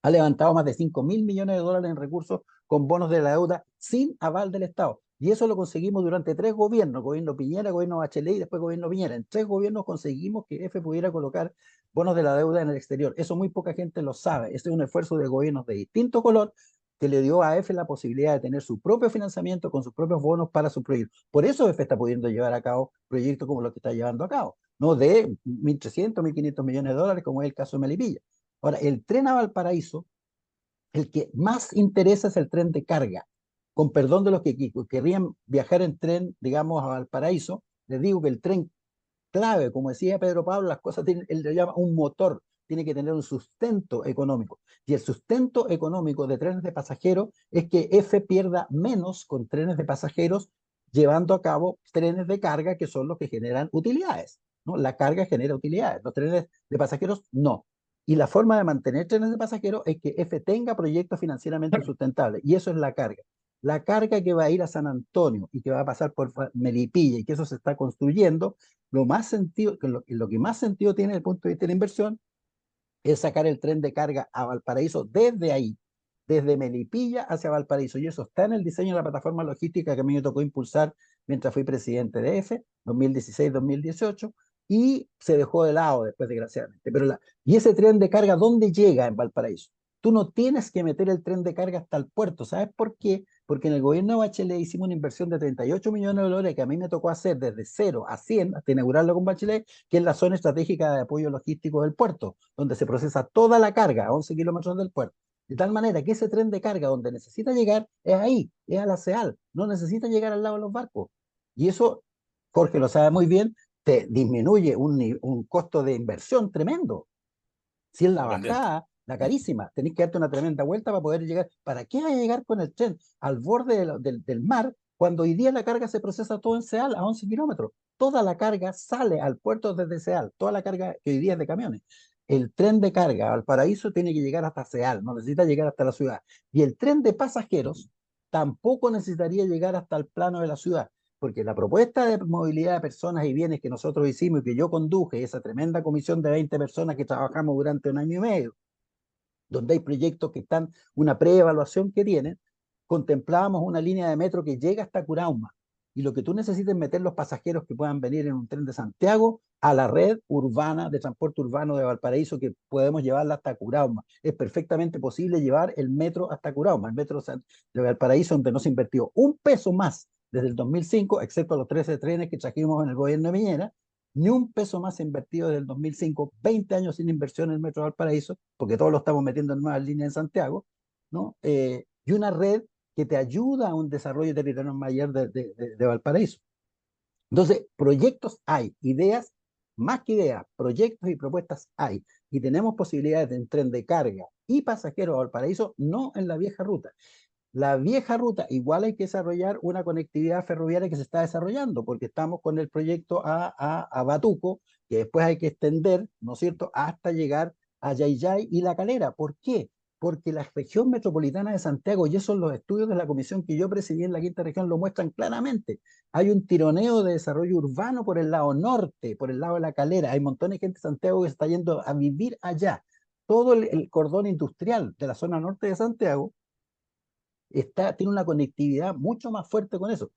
Ha levantado más de 5.000 millones de dólares en recursos con bonos de la deuda sin aval del Estado. Y eso lo conseguimos durante 3 gobiernos, gobierno Piñera, gobierno Bachelet y después gobierno Piñera. En 3 gobiernos conseguimos que EFE pudiera colocar bonos de la deuda en el exterior. Eso muy poca gente lo sabe. Este es un esfuerzo de gobiernos de distinto color que le dio a EFE la posibilidad de tener su propio financiamiento con sus propios bonos para su proyecto. Por eso EFE está pudiendo llevar a cabo proyectos como los que está llevando a cabo, no de 1.300, 1.500 millones de dólares, como es el caso de Melipilla. Ahora, el tren a Valparaíso, el que más interesa es el tren de carga. Con perdón de los que querrían viajar en tren, digamos, a Valparaíso, les digo que el tren clave, como decía Pedro Pablo, las cosas tienen, él le llama un motor, tiene que tener un sustento económico. Y el sustento económico de trenes de pasajeros es que EFE pierda menos con trenes de pasajeros, llevando a cabo trenes de carga que son los que generan utilidades, ¿no? La carga genera utilidades, los trenes de pasajeros no. Y la forma de mantener trenes de pasajeros es que EFE tenga proyectos financieramente sustentables, y eso es la carga. La carga que va a ir a San Antonio y que va a pasar por Melipilla y que eso se está construyendo, lo que más sentido tiene desde el punto de vista de la inversión es sacar el tren de carga a Valparaíso desde ahí, desde Melipilla hacia Valparaíso. Y eso está en el diseño de la plataforma logística que a mí me tocó impulsar mientras fui presidente de EFE, 2016-2018, y se dejó de lado después, desgraciadamente. Y ese tren de carga, ¿dónde llega en Valparaíso? Tú no tienes que meter el tren de carga hasta el puerto. ¿Sabes por qué? Porque en el gobierno de Bachelet hicimos una inversión de 38 millones de dólares que a mí me tocó hacer desde 0 a 100 hasta inaugurarlo con Bachelet, que es la zona estratégica de apoyo logístico del puerto, donde se procesa toda la carga a 11 kilómetros del puerto. De tal manera que ese tren de carga donde necesita llegar es ahí, es a la CEAL, no necesita llegar al lado de los barcos. Y eso, Jorge lo sabe muy bien, te disminuye un costo de inversión tremendo. Si es la Sorprendente. bajada, la carísima, tenés que darte una tremenda vuelta para poder llegar. ¿Para qué vas a llegar con el tren al borde del mar cuando hoy día la carga se procesa todo en Ceal a 11 kilómetros? Toda la carga sale al puerto desde Ceal, toda la carga que hoy día es de camiones. El tren de carga al Paraíso tiene que llegar hasta Ceal, no necesita llegar hasta la ciudad. Y el tren de pasajeros tampoco necesitaría llegar hasta el plano de la ciudad, porque la propuesta de movilidad de personas y bienes que nosotros hicimos y que yo conduje, esa tremenda comisión de 20 personas que trabajamos durante 1 año y medio, donde hay proyectos que están, una preevaluación que tienen, contemplábamos una línea de metro que llega hasta Curauma. Y lo que tú necesitas es meter los pasajeros que puedan venir en un tren de Santiago a la red urbana de transporte urbano de Valparaíso, que podemos llevarla hasta Curauma. Es perfectamente posible llevar el metro hasta Curauma, el metro de Valparaíso, donde no se invirtió un peso más desde el 2005, excepto los 13 trenes que trajimos en el gobierno de Piñera, ni un peso más invertido desde el 2005, 20 años sin inversión en el Metro de Valparaíso, porque todos lo estamos metiendo en nuevas líneas en Santiago, ¿no? Y una red que te ayuda a un desarrollo territorial mayor de Valparaíso. Entonces, proyectos hay, ideas, más que ideas, proyectos y propuestas hay. Y tenemos posibilidades de un tren de carga y pasajeros a Valparaíso, no en la vieja ruta. La vieja ruta, igual hay que desarrollar una conectividad ferroviaria que se está desarrollando, porque estamos con el proyecto a Batuco, que después hay que extender, ¿no es cierto?, hasta llegar a Yayay y La Calera. ¿Por qué? Porque la región metropolitana de Santiago, y esos los estudios de la comisión que yo presidí en la quinta región lo muestran claramente, hay un tironeo de desarrollo urbano por el lado norte, por el lado de La Calera. Hay montones de gente de Santiago que se está yendo a vivir allá. Todo el cordón industrial de la zona norte de Santiago tiene una conectividad mucho más fuerte con eso,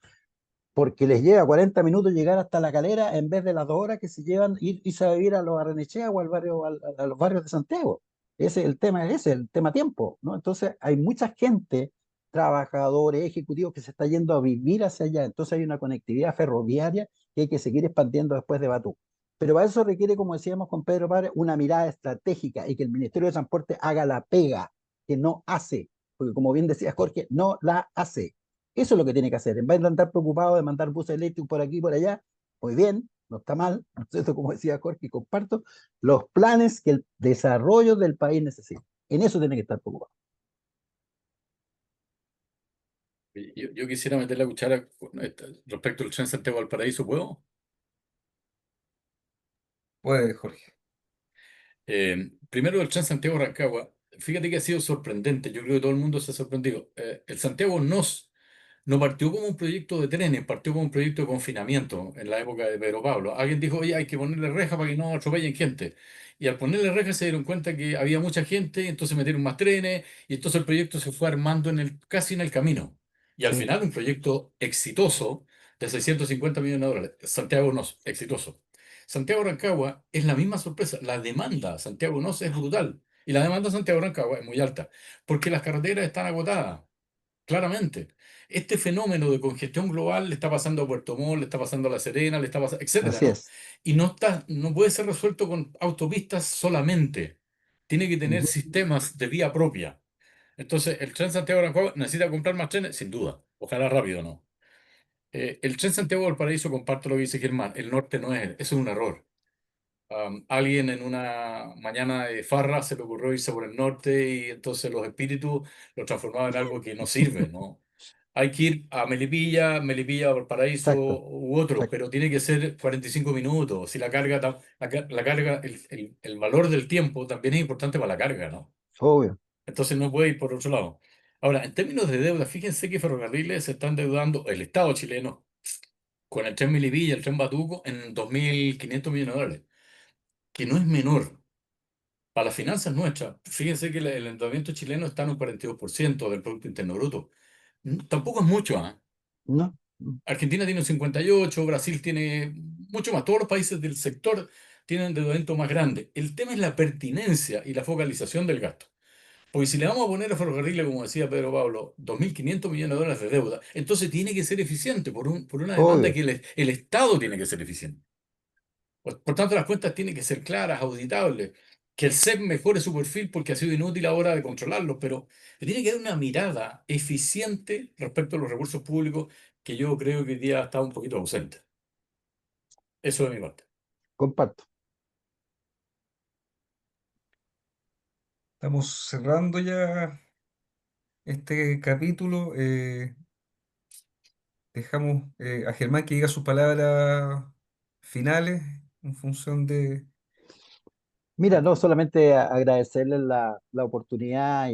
porque les lleva 40 minutos llegar hasta La Calera en vez de las 2 horas que se llevan irse a vivir a los Barrenechea o al barrio, a los barrios de Santiago. Ese es el tema tiempo, ¿no? Entonces hay mucha gente, trabajadores, ejecutivos que se está yendo a vivir hacia allá. Entonces hay una conectividad ferroviaria que hay que seguir expandiendo después de Batú. Pero para eso requiere, como decíamos con Pedro Padre, una mirada estratégica y que el Ministerio de Transporte haga la pega que no hace, porque como bien decía Jorge, no la hace. Eso es lo que tiene que hacer. En vez de andar preocupado de mandar buses eléctricos por aquí y por allá, muy bien, no está mal, ¿no? Como decía Jorge, comparto los planes que el desarrollo del país necesita. En eso tiene que estar preocupado. Yo quisiera meter la cuchara respecto al tren Santiago Valparaíso, ¿puedo? Puede, Jorge. Primero el tren Santiago Rancagua. Fíjate que ha sido sorprendente. Yo creo que todo el mundo se ha sorprendido. El Santiago no partió como un proyecto de trenes, partió como un proyecto de confinamiento en la época de Pedro Pablo. Alguien dijo, oye, hay que ponerle reja para que no atropellen gente. Y al ponerle reja se dieron cuenta que había mucha gente, y entonces metieron más trenes, y entonces el proyecto se fue armando casi en el camino. Y al Sí, final un proyecto exitoso de 650 millones de dólares. Santiago Nos, exitoso. Santiago Rancagua es la misma sorpresa. La demanda a Santiago Nos es brutal. Y la demanda a Santiago Rancagua es muy alta, porque las carreteras están agotadas. Claramente, este fenómeno de congestión global le está pasando a Puerto Montt, le está pasando a La Serena, le está pasando, etcétera, así ¿no? es. Y no puede ser resuelto con autopistas solamente. Tiene que tener Ujú. sistemas de vía propia. Entonces, el tren Santiago-Aranjuez necesita comprar más trenes, sin duda. Ojalá rápido, ¿no? El tren Santiago-Valparaíso, comparto lo que dice Germán, el norte no es, eso es un error. Alguien en una mañana de farra se le ocurrió irse por el norte y entonces los espíritus lo transformaron en algo que no sirve, ¿no? Hay que ir a Melipilla, Melipilla, Valparaíso Exacto, u otro, exacto. pero tiene que ser 45 minutos. Si la carga, la carga, el valor del tiempo también es importante para la carga, ¿no? Obvio. Entonces no puede ir por otro lado. Ahora, en términos de deuda, fíjense que Ferrocarriles se están endeudando, el Estado chileno, con el tren Melipilla, el tren Batuco, en 2.500 millones de dólares, que no es menor. Para las finanzas nuestras, fíjense que el endeudamiento chileno está en un 42% del Producto Interno Bruto. Tampoco es mucho, ¿ah? ¿No? Argentina tiene un 58, Brasil tiene mucho más. Todos los países del sector tienen endeudamiento más grande. El tema es la pertinencia y la focalización del gasto. Porque si le vamos a poner a Ferrocarril, como decía Pedro Pablo, 2.500 millones de dólares de deuda, entonces tiene que ser eficiente por una demanda Obvio. que el Estado tiene que ser eficiente. Por tanto, las cuentas tienen que ser claras, auditables, que el SEP mejore su perfil porque ha sido inútil ahora de controlarlos, pero tiene que haber una mirada eficiente respecto a los recursos públicos que yo creo que hoy día está un poquito ausente. Eso de mi parte. Comparto. Estamos cerrando ya este capítulo. Dejamos a Germán que diga sus palabras finales en función de... Mira, no solamente agradecerles la oportunidad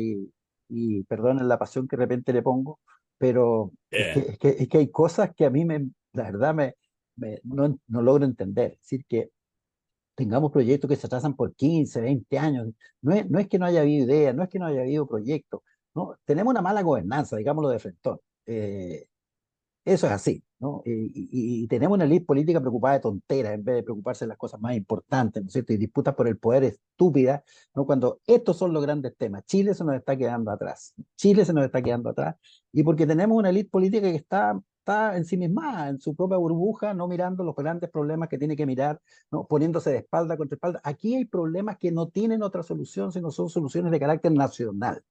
y perdonen la pasión que de repente le pongo, pero Bien. es que hay cosas que a mí la verdad no logro entender. Es decir, que tengamos proyectos que se atrasan por 15, 20 años. No es que no haya habido ideas, no es que no haya habido proyectos. No, tenemos una mala gobernanza, digámoslo de frente. Eso es así, ¿no? Y tenemos una élite política preocupada de tonteras en vez de preocuparse de las cosas más importantes, ¿no es cierto? Y disputas por el poder estúpidas, ¿no? Cuando estos son los grandes temas. Chile se nos está quedando atrás. Chile se nos está quedando atrás. Y porque tenemos una élite política que está en sí misma, en su propia burbuja, no mirando los grandes problemas que tiene que mirar, ¿no? Poniéndose de espalda contra espalda. Aquí hay problemas que no tienen otra solución, sino son soluciones de carácter nacional.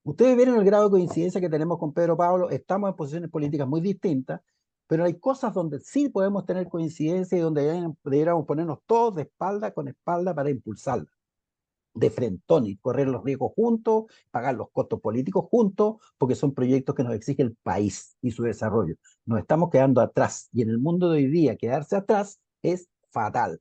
Ustedes vieron el grado de coincidencia que tenemos con Pedro Pablo, estamos en posiciones políticas muy distintas, pero hay cosas donde sí podemos tener coincidencia y donde deberíamos ponernos todos de espalda con espalda para impulsarla, de frentón y correr los riesgos juntos, pagar los costos políticos juntos, porque son proyectos que nos exige el país y su desarrollo. Nos estamos quedando atrás y en el mundo de hoy día quedarse atrás es fatal,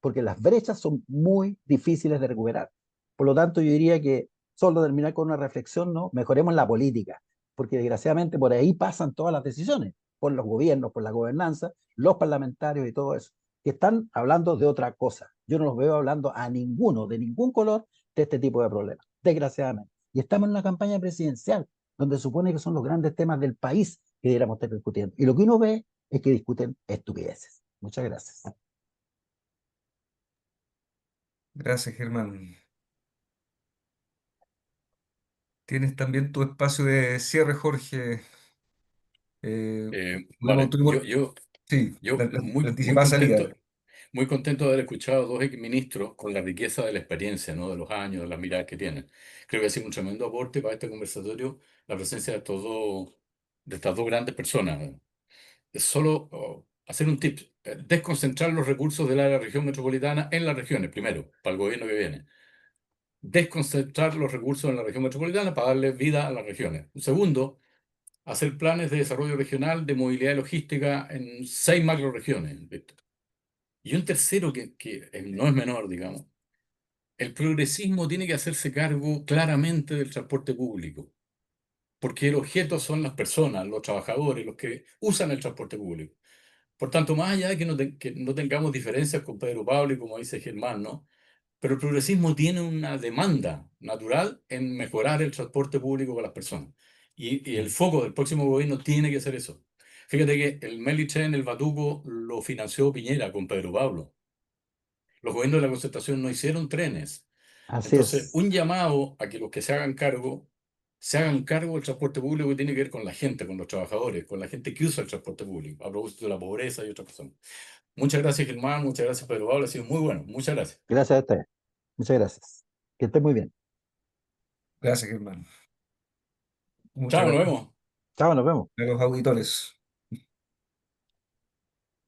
porque las brechas son muy difíciles de recuperar. Por lo tanto, yo diría que solo terminar con una reflexión, ¿no? Mejoremos la política, porque desgraciadamente por ahí pasan todas las decisiones, por los gobiernos, por la gobernanza, los parlamentarios y todo eso, que están hablando de otra cosa. Yo no los veo hablando a ninguno, de ningún color, de este tipo de problemas, desgraciadamente. Y estamos en una campaña presidencial, donde supone que son los grandes temas del país que deberíamos estar discutiendo. Y lo que uno ve es que discuten estupideces. Muchas gracias. Gracias, Germán. Tienes también tu espacio de cierre, Jorge. Vale, Sí, yo la muy, anticipada salida. muy contento de haber escuchado a dos exministros con la riqueza de la experiencia, ¿no? De los años, de las miradas que tienen. Creo que ha sido un tremendo aporte para este conversatorio la presencia de estas dos grandes personas, ¿no? Es solo hacer un tip, desconcentrar los recursos de la región metropolitana en las regiones, primero, para el gobierno que viene. Desconcentrar los recursos en la región metropolitana para darle vida a las regiones. Un segundo, hacer planes de desarrollo regional de movilidad y logística en 6 macroregiones. ¿Viste? Y un tercero que no es menor, digamos, el progresismo tiene que hacerse cargo claramente del transporte público, porque el objeto son las personas, los trabajadores, los que usan el transporte público. Por tanto, más allá de que no tengamos diferencias con Pedro Pablo y como dice Germán, ¿no? Pero el progresismo tiene una demanda natural en mejorar el transporte público para las personas. Y el foco del próximo gobierno tiene que ser eso. Fíjate que el Melichen, el Batuco, lo financió Piñera con Pedro Pablo. Los gobiernos de la concertación no hicieron trenes. Así Entonces, es. un llamado a que los que se hagan cargo del transporte público que tiene que ver con la gente, con los trabajadores, con la gente que usa el transporte público, a propósito de la pobreza y otras cosas. Muchas gracias, Germán. Muchas gracias, Pedro Pablo. Ha sido muy bueno. Muchas gracias. Gracias a usted. Muchas gracias. Que esté muy bien. Gracias, Germán. Muchas Chao, nos gracias vemos. Chao, nos vemos. a los auditores.